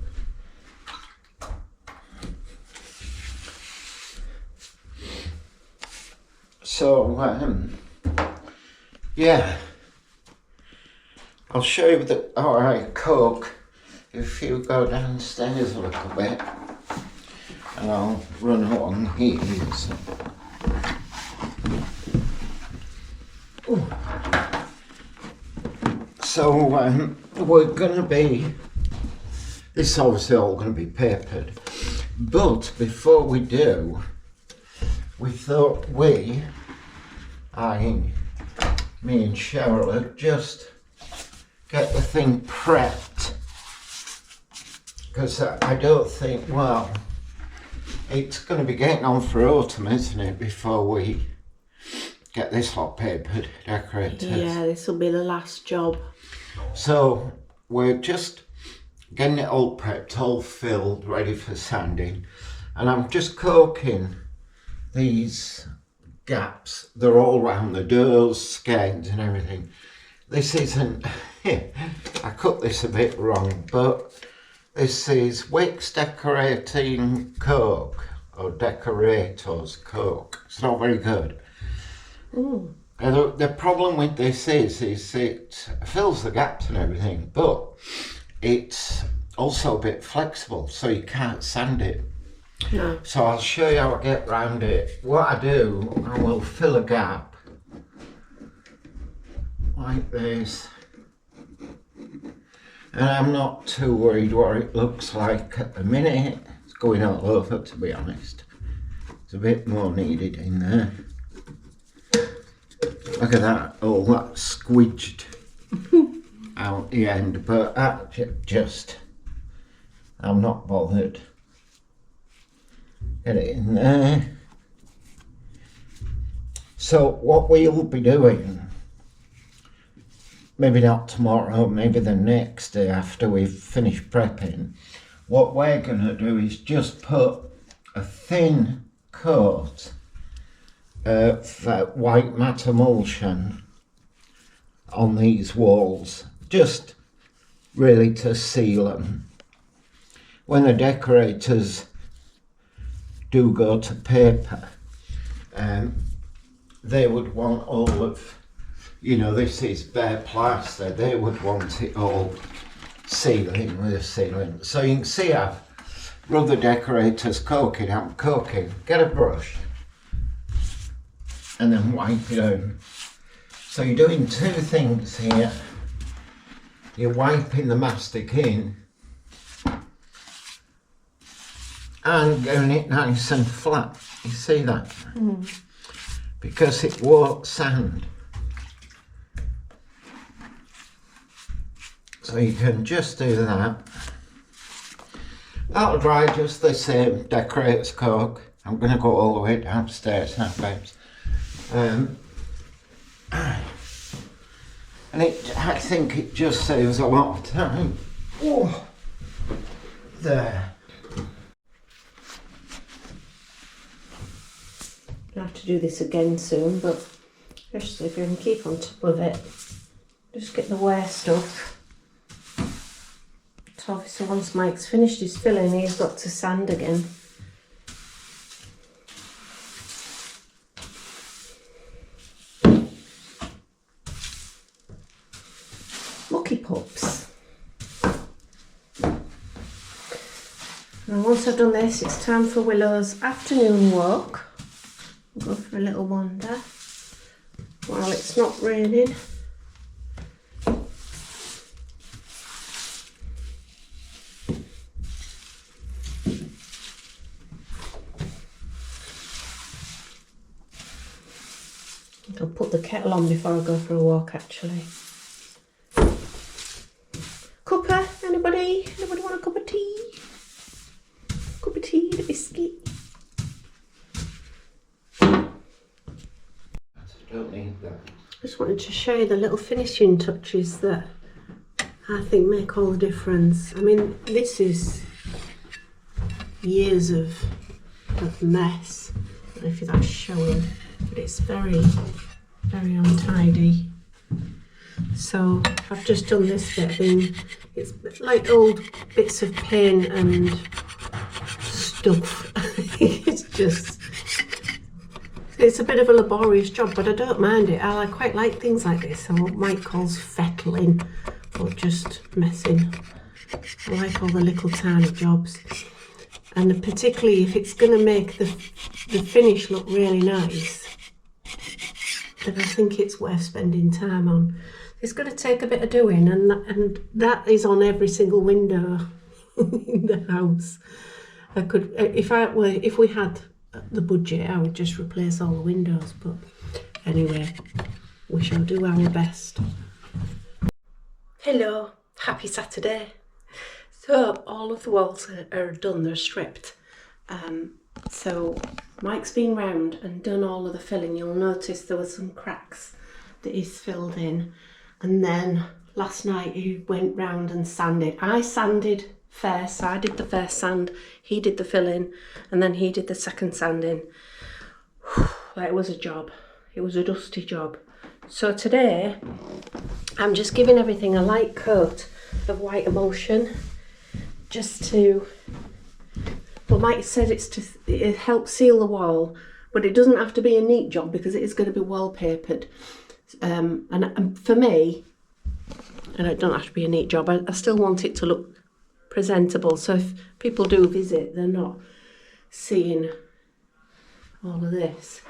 So, yeah. I'll show you how I cook if you go downstairs a little bit, and I'll run along here. So we're going to be, this is obviously all going to be papered, but before we do, we thought me and Cheryl would just get the thing prepped, because I don't think, well, it's going to be getting on for autumn, isn't it, before we get this lot papered, decorated. Yeah, this will be the last job. So we're just getting it all prepped, all filled, ready for sanding, and I'm just caulking these gaps. They're all round the doors, skeins and everything. This isn't, I cut this a bit wrong, but this is Wicks Decorating Coke, or Decorators Coke. It's not very good. Ooh. The problem with this is it fills the gaps and everything, but it's also a bit flexible, so you can't sand it. No. So I'll show you how I get round it. What I do, I will fill a gap like this, and I'm not too worried what it looks like at the minute. It's going all over, to be honest. There's a bit more needed in there. Look at that, all that squidged out the end, but just, I'm not bothered. Get it in there. So what we'll be doing, maybe not tomorrow, maybe the next day after we've finished prepping, what we're going to do is just put a thin coat of white matte emulsion on these walls, just really to seal them. When the decorators do go to paper, they would want all of, you know, this is bare plaster, they would want it all sealing with a sealant. So you can see I've rubbed the decorators coating, I'm coaking, get a brush and then wipe it out. So you're doing two things here. You're wiping the mastic in and getting it nice and flat. You see that? Because it won't sand. So you can just do that. That'll dry just the same, decorator's coke. I'm going to go all the way downstairs now, babes. And I think it just saves a lot of time. Oh, there. I'll have to do this again soon, but just if you can keep on top of it, just get the wear stuff. So obviously once Mike's finished his filling, he's got to sand again. Mucky pups. Now once I've done this, it's time for Willow's afternoon walk. We'll go for a little wander while it's not raining. I'll put the kettle on before I go for a walk actually. Cuppa, anybody? Anybody want a cup of tea? Cup of tea, the biscuit. Don't need that. Just wanted to show you the little finishing touches that I think make all the difference. I mean, this is years of mess. I don't know if that's showing, but it's very, very untidy. So I've just done this bit. It's like old bits of paint and stuff. It's a bit of a laborious job, but I don't mind it. I quite like things like this. I what Mike calls fettling, or just messing. I like all the little tiny jobs. And particularly if it's going to make the finish look really nice, then I think it's worth spending time on. It's going to take a bit of doing, and that is on every single window in the house. I could, if we had the budget, I would just replace all the windows, but anyway, we shall do our best. Hello, happy Saturday. So all of the walls are done, they're stripped. So Mike's been round and done all of the filling. You'll notice there were some cracks that he's filled in. And then last night he went round and sanded. I sanded first, I did the first sand, he did the filling, and then he did the second sanding. It was a job. It was a dusty job. So today I'm just giving everything a light coat of white emulsion, just to, well, Mike said it helps seal the wall, but it doesn't have to be a neat job because it is going to be wallpapered. And for me, and it don't have to be a neat job, I still want it to look presentable. So if people do visit, they're not seeing all of this.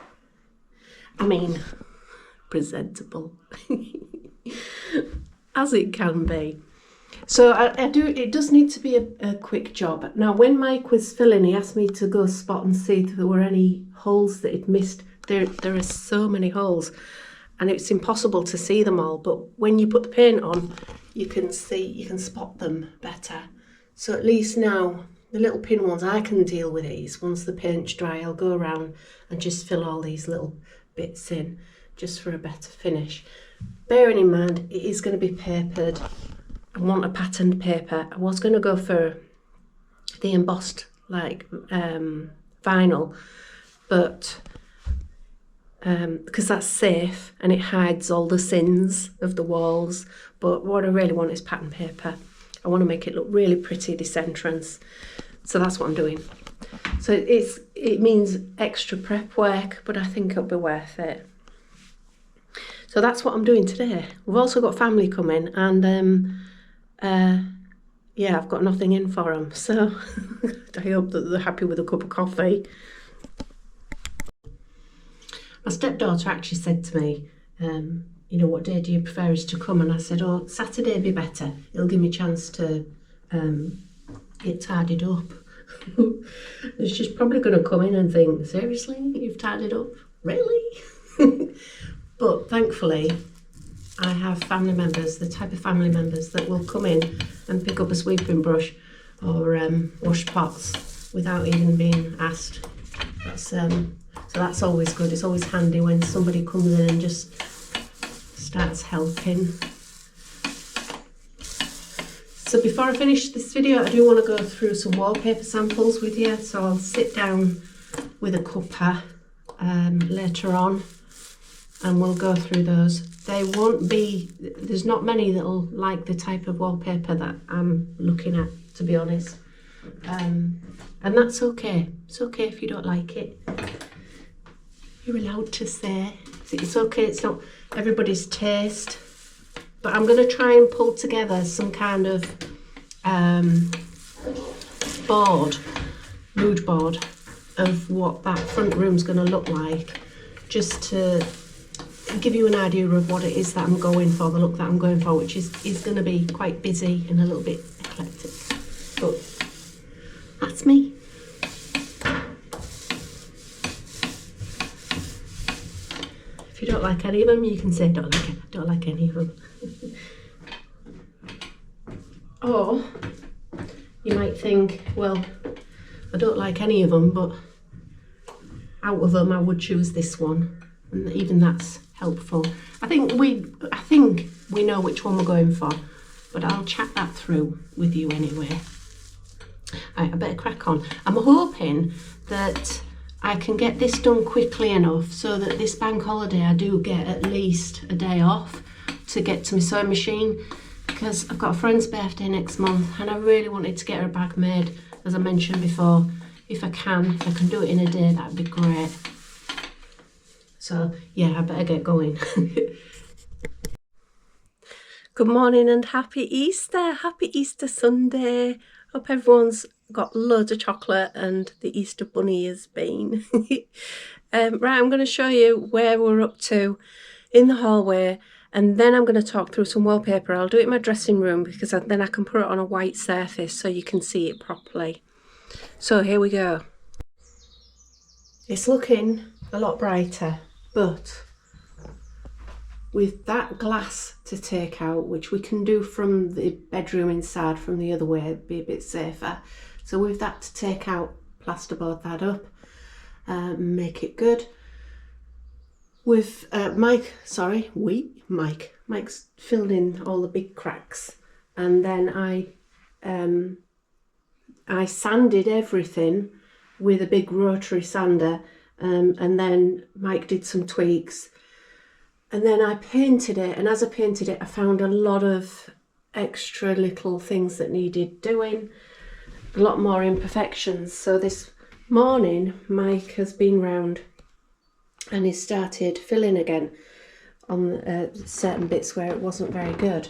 I mean, presentable, as it can be. So it does need to be a quick job. Now, when Mike was filling, he asked me to go spot and see if there were any holes that he'd missed. There are so many holes, and it's impossible to see them all. But when you put the paint on, you can spot them better. So at least now, the little pin ones, I can deal with these. Once the paint's dry, I'll go around and just fill all these little bits in, just for a better finish. Bearing in mind, it is going to be papered. I want a patterned paper. I was going to go for the embossed vinyl, but because that's safe and it hides all the sins of the walls. But what I really want is pattern paper. I want to make it look really pretty, this entrance. So that's what I'm doing. So it means extra prep work, but I think it'll be worth it. So that's what I'm doing today. We've also got family coming, and yeah, I've got nothing in for them. So I hope that they're happy with a cup of coffee. My stepdaughter actually said to me, you know, what day do you prefer us to come? And I said, oh, Saturday would be better. It'll give me a chance to get tidied up. She's probably going to come in and think, seriously, you've tidied up? Really? But thankfully, I have family members, the type of family members that will come in and pick up a sweeping brush or wash pots without even being asked. So that's always good. It's always handy when somebody comes in and just starts helping. So before I finish this video, I do want to go through some wallpaper samples with you. So I'll sit down with a cuppa later on, and we'll go through those. They won't be, there's not many that'll like the type of wallpaper that I'm looking at, to be honest. And that's okay. It's okay if you don't like it. You're allowed to say. It's okay, it's not everybody's taste. But I'm going to try and pull together some kind of mood board of what that front room's going to look like, just to give you an idea of what it is that I'm going for, the look that I'm going for, which is going to be quite busy and a little bit eclectic. But that's me. If you don't like any of them, you can say don't like any of them. Or you might think, well, I don't like any of them, but out of them I would choose this one, and even that's helpful. I think we know which one we're going for. but I'll chat that through with you anyway. Right, I better crack on. I'm hoping that I can get this done quickly enough so that this bank holiday I do get at least a day off to get to my sewing machine, because I've got a friend's birthday next month and I really wanted to get her a bag made, as I mentioned before. If I can do it in a day, that'd be great. So yeah, I better get going. Good morning and happy Easter. Happy Easter Sunday. Hope everyone's got loads of chocolate and the Easter bunny has been. Right, I'm going to show you where we're up to in the hallway, and then I'm going to talk through some wallpaper. I'll do it in my dressing room because then I can put it on a white surface so you can see it properly. So here we go. It's looking a lot brighter, but with that glass to take out, which we can do from the bedroom inside from the other way, it'd be a bit safer. So with that to take out, plasterboard that up, make it good. With Mike's filled in all the big cracks, and then I sanded everything with a big rotary sander, and then Mike did some tweaks. And then I painted it, and as I painted it, I found a lot of extra little things that needed doing, a lot more imperfections. So this morning, Mike has been round and he started filling again on certain bits where it wasn't very good.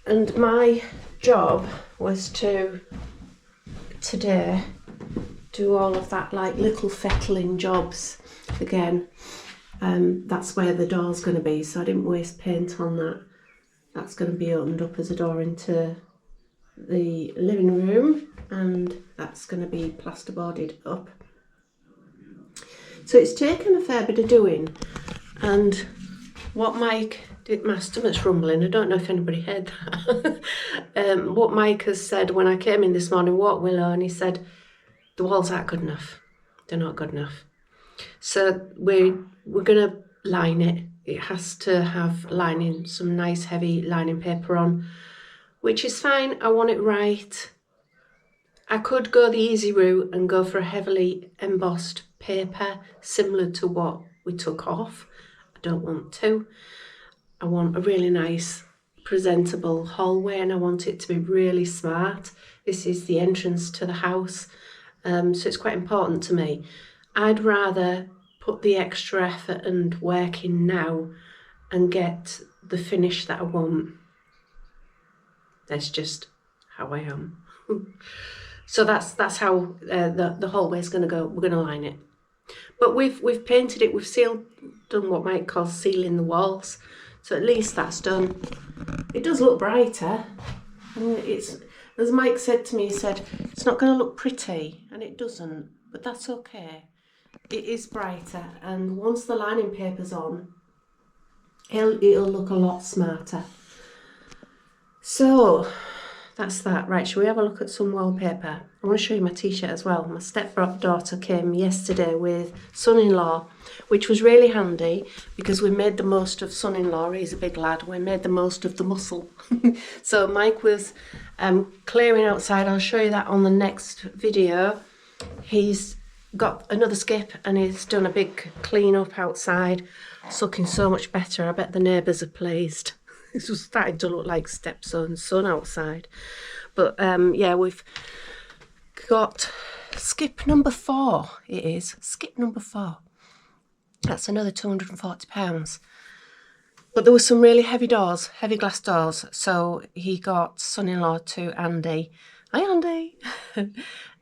And my job was to, today, do all of that, like little fettling jobs again. That's where the door's going to be, so I didn't waste paint on that. That's going to be opened up as a door into the living room, and that's going to be plasterboarded up. So it's taken a fair bit of doing, and what Mike did, my stomach's rumbling, I don't know if anybody heard that. What Mike has said when I came in this morning, what Willow, and he said, the walls aren't good enough, they're not good enough. So we're going to line it. It has to have lining, some nice heavy lining paper on, which is fine. I want it right. I could go the easy route and go for a heavily embossed paper similar to what we took off. I don't want to. I want a really nice presentable hallway, and I want it to be really smart. This is the entrance to the house, so it's quite important to me. I'd rather put the extra effort and work in now and get the finish that I want. That's just how I am. So that's how the hallway is going to go. We're going to line it. But we've painted it, we've done what Mike calls sealing the walls. So at least that's done. It does look brighter. It's, as Mike said to me, he said, it's not going to look pretty, and it doesn't, but that's okay. It is brighter, and once the lining paper's on, it'll look a lot smarter. So that's that. Right, shall we have a look at some wallpaper? I want to show you my t-shirt as well. My stepdaughter came yesterday with son-in-law, which was really handy because we made the most of son-in-law. He's a big lad. We made the most of the muscle. So Mike was clearing outside. I'll show you that on the next video. He's got another skip and he's done a big clean up outside. It's looking so much better. I bet the neighbours are pleased. It's just starting to look like stepson's son outside. But yeah, we've got skip number 4. It is skip number 4. That's another £240. But there were some really heavy doors, heavy glass doors. So he got son-in-law to Andy. Hi Andy.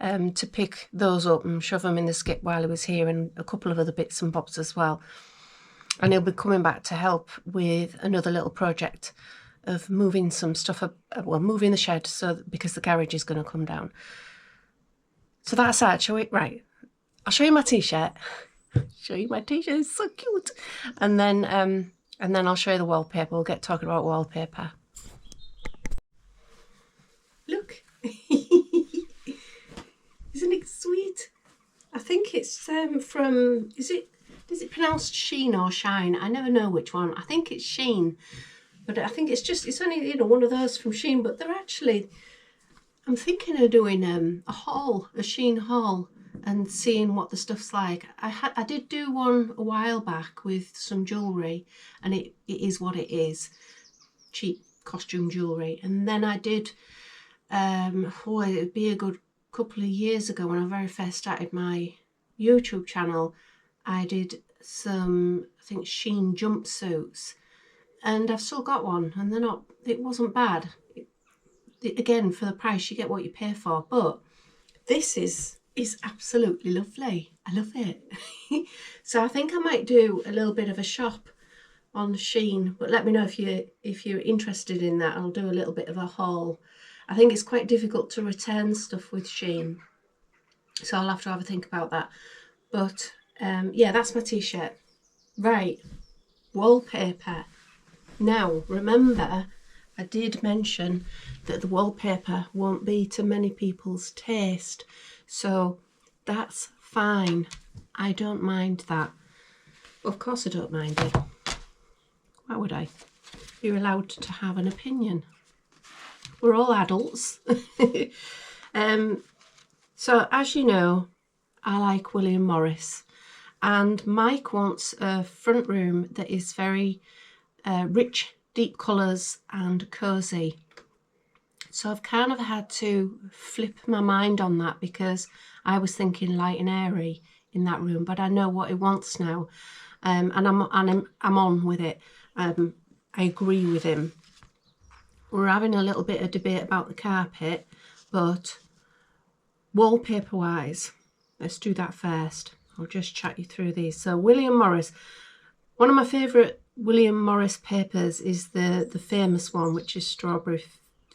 To pick those up and shove them in the skip while he was here, and a couple of other bits and bobs as well. And he'll be coming back to help with another little project of moving some stuff up, well, moving the shed, so because the garage is going to come down. So that's that, shall we? Right, I'll show you my t-shirt. Show you my t-shirt, it's so cute. And then I'll show you the wallpaper. We'll get talking about wallpaper. Look. Isn't it sweet? I think it's from, is it pronounced Sheen or Shine? I never know which one. I think it's Sheen. But I think it's only, you know, one of those from Shein, but they're actually, I'm thinking of doing a haul, a Shein haul, and seeing what the stuff's like. I did do one a while back with some jewellery, and it is what it is, cheap costume jewellery. And then I did, it'd be a good couple of years ago when I very first started my YouTube channel, I did some, I think, Shein jumpsuits, and I've still got one, and it wasn't bad. Again, for the price, you get what you pay for, but this is absolutely lovely. I love it. So I think I might do a little bit of a shop on Shein, but let me know if you're interested in that. I'll do a little bit of a haul. I think it's quite difficult to return stuff with Shein, so I'll have to have a think about that. But yeah, that's my t-shirt. Right, wallpaper. Now remember, I did mention that the wallpaper won't be to many people's taste, so that's fine. I don't mind that. Of course I don't mind it. Why would I? You're allowed to have an opinion. We're all adults. So as you know, I like William Morris, and Mike wants a front room that is very rich, deep colours and cosy. So I've kind of had to flip my mind on that, because I was thinking light and airy in that room, but I know what he wants now, and I'm on with it. I agree with him. We're having a little bit of debate about the carpet, but wallpaper wise, let's do that first. I'll just chat you through these. So William Morris, one of my favourite William Morris papers is the famous one, which is Strawberry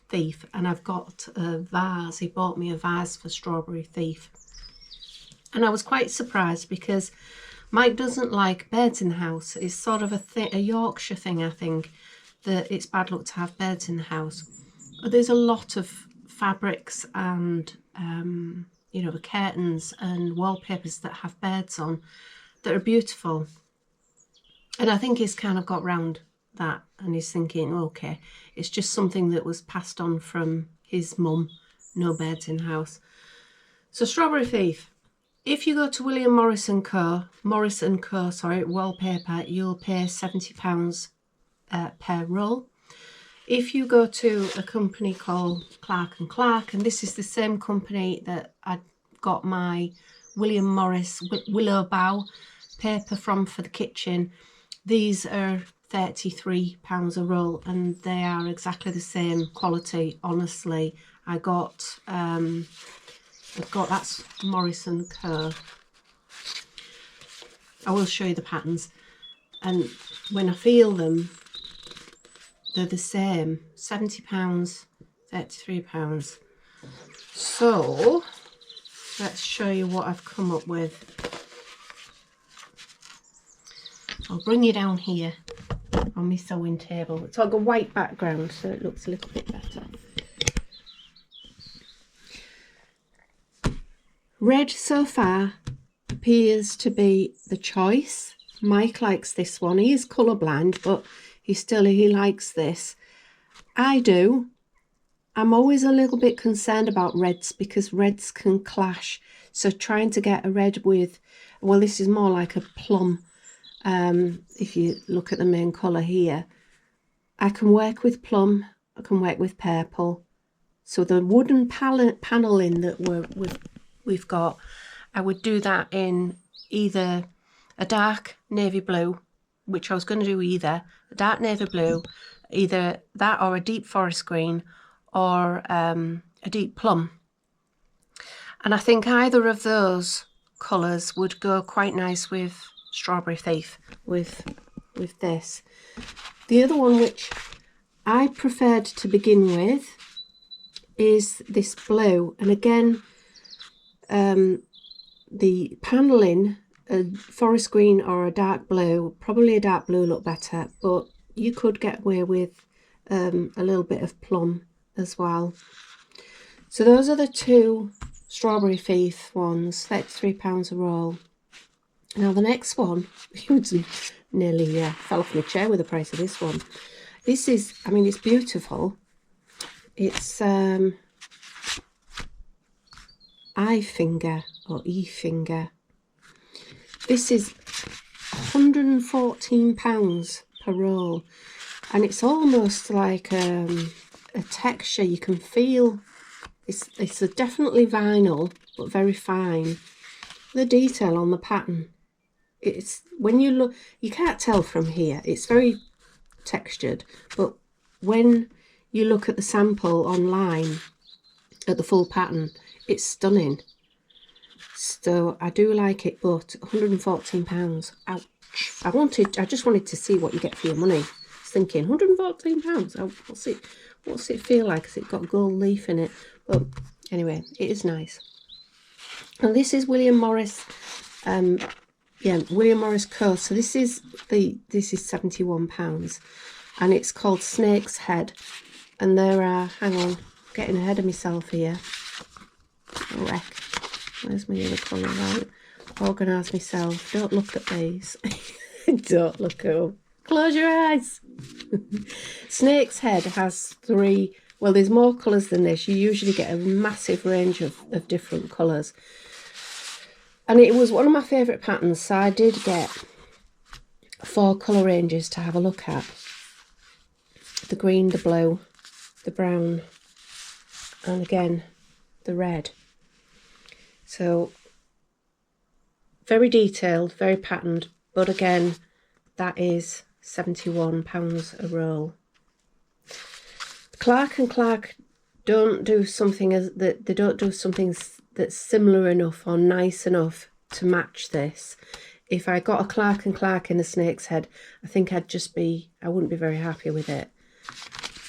Thief, and I've got a vase. He bought me a vase for Strawberry Thief, and I was quite surprised because Mike doesn't like birds in the house. It's sort of a Yorkshire thing, I think, that it's bad luck to have birds in the house. But there's a lot of fabrics and you know, the curtains and wallpapers that have birds on that are beautiful, and I think he's kind of got round that, and he's thinking, okay, it's just something that was passed on from his mum, no birds in the house. So Strawberry Thief, if you go to William Morris & Co, wallpaper, you'll pay £70 per roll. If you go to a company called Clark & Clark, and this is the same company that I got my William Morris Willow Bough paper from for the kitchen, these are £33 a roll, and they are exactly the same quality. Honestly, that's Morris & Co. I will show you the patterns, and when I feel them, they're the same. £70, £33. So let's show you what I've come up with. I'll bring you down here on my sewing table. It's like a white background, so it looks a little bit better. Red so far appears to be the choice. Mike likes this one. He is colourblind, but he likes this. I do. I'm always a little bit concerned about reds because reds can clash. So trying to get a red with, well, this is more like a plum. If you look at the main colour here, I can work with plum, I can work with purple. So the wooden panelling that we've got, I would do that in either a dark navy blue, which I was going to do either a dark navy blue, either that or a deep forest green, or a deep plum. And I think either of those colours would go quite nice with Strawberry Thief, with this. The other one which I preferred to begin with is this blue, and again the panelling, a forest green or a dark blue, probably a dark blue look better, but you could get away with a little bit of plum as well. So those are the two Strawberry Thief ones, £33 a roll. Now the next one, nearly fell off my chair with the price of this one. This is, I mean, it's beautiful. It's eye finger or e-finger. This is £114 per roll, and it's almost like a texture you can feel. It's definitely vinyl, but very fine. The detail on the pattern, it's, when you look, you can't tell from here, it's very textured, but when you look at the sample online at the full pattern, it's stunning. So I do like it, but £114, ouch. I just wanted to see what you get for your money. I was thinking, £114, what's it feel like? Has it got gold leaf in it? But anyway, it is nice. And this is William Morris, William Morris Co. So this is £71, and it's called Snake's Head. And there are, hang on, getting ahead of myself here. Wreck. Where's my other colour? Right. Organise myself. Don't look at these. Don't look at them. Close your eyes. Snake's Head has 3. Well, there's more colours than this. You usually get a massive range of different colours. And it was one of my favourite patterns, so I did get 4 colour ranges to have a look at. The green, the blue, the brown, and again, the red. So, very detailed, very patterned, but again, that is £71 a roll. Clark and Clark don't do something they don't do something that's similar enough or nice enough to match this. If I got a Clark and Clark in the Snake's Head, I think I wouldn't be very happy with it.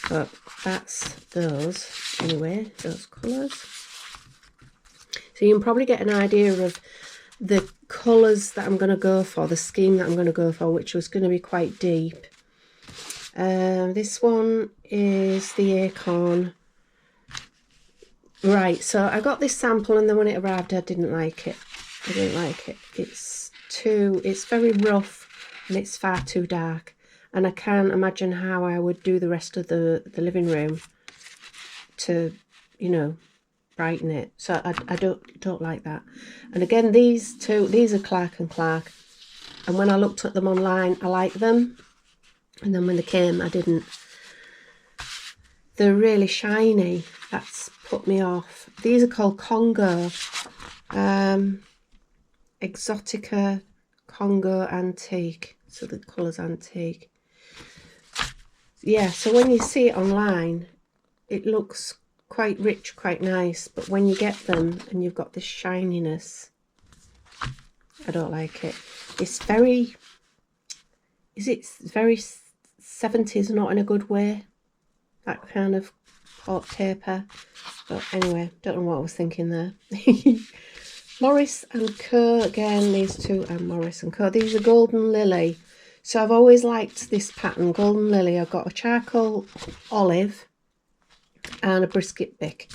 But that's those, anyway, those colours. So you can probably get an idea of the colours that I'm going to go for, the scheme that I'm going to go for, which was going to be quite deep. This one is the Acorn. Right, so I got this sample, and then when it arrived, I didn't like it. It's very rough, and it's far too dark. And I can't imagine how I would do the rest of the living room to, you know, brighten it. So I don't like that. And again, these are Clark and Clark. And when I looked at them online, I liked them. And then when they came, I didn't. They're really shiny. That's put me off. These are called Congo. Exotica Congo Antique. So the colour's antique. Yeah, so when you see it online, it looks quite rich, quite nice. But when you get them and you've got this shininess, I don't like it. It's very... It's very 70s, not in a good way. That kind of hot paper. But anyway, don't know what I was thinking there. Morris and Co. Again, these two are Morris and Co. These are Golden Lily. So I've always liked this pattern, Golden Lily. I've got a charcoal olive and a biscuit brick.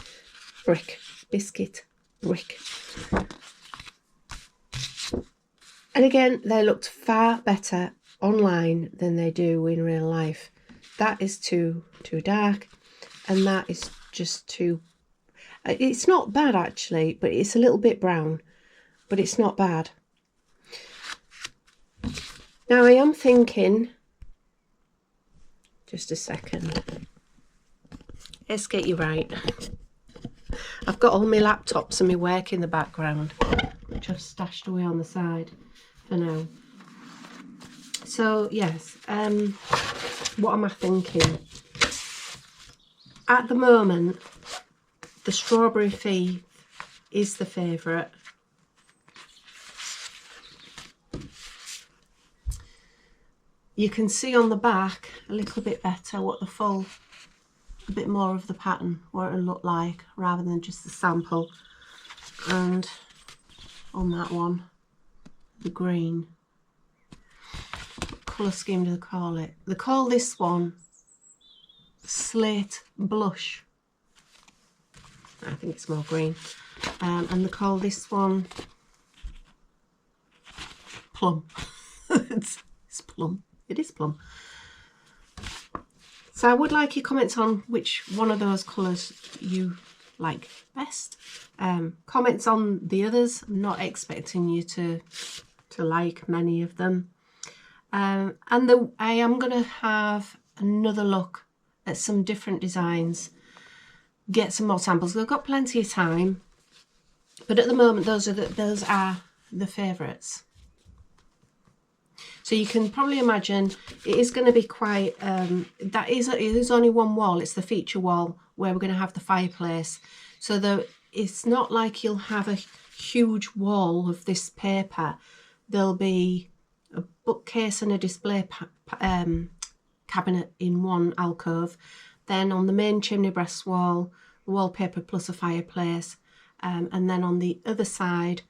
And again, they looked far better online than they do in real life. That is too dark, and that is just too... It's not bad actually, but it's a little bit brown, but it's not bad. Now I am thinking, just a second, let's get you right. I've got all my laptops and my work in the background, which I've stashed away on the side for now. So yes, what am I thinking? At the moment, the Strawberry Fee is the favourite. You can see on the back a little bit better what a bit more of the pattern, what it'll look like, rather than just the sample. And on that one, the green. What colour scheme do they call it? They call this one Slate Blush. I think it's more green. And they call this one Plum. It's plum. It is plum. So I would like your comments on which one of those colours you like best. Comments on the others. I'm not expecting you to like many of them. I am going to have another look at some different designs, get some more samples. We've got plenty of time, but at the moment those are the favourites. So you can probably imagine it is going to be quite, it is only one wall, it's the feature wall where we're going to have the fireplace. So it's not like you'll have a huge wall of this paper. There'll be a bookcase and a display cabinet in one alcove. Then on the main chimney breast wall, the wallpaper plus a fireplace. And then on the other side,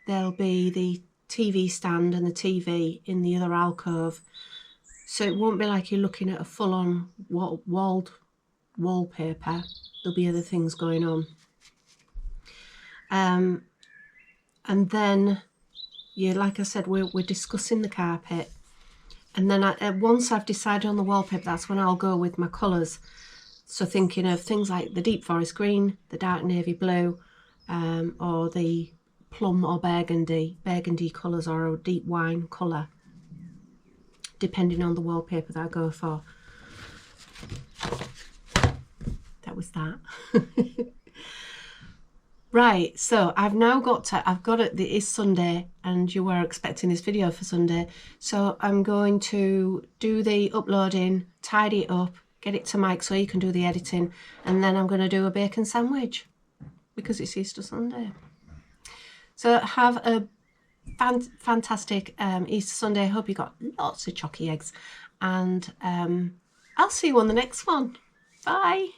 there'll be the TV stand and the TV in the other alcove. So it won't be like you're looking at a full-on walled wallpaper. There'll be other things going on. And then, yeah, like I said, we're discussing the carpet. And then once I've decided on the wallpaper, that's when I'll go with my colours. So thinking of things like the deep forest green, the dark navy blue, or the plum or burgundy colours, or a deep wine colour, depending on the wallpaper that I go for. That was that. Right, so I've got it, it is Sunday and you were expecting this video for Sunday. So I'm going to do the uploading, tidy it up, get it to Mike so he can do the editing, and then I'm going to do a bacon sandwich because it's Easter Sunday. So have a fantastic Easter Sunday. I hope you got lots of chocky eggs, and I'll see you on the next one. Bye.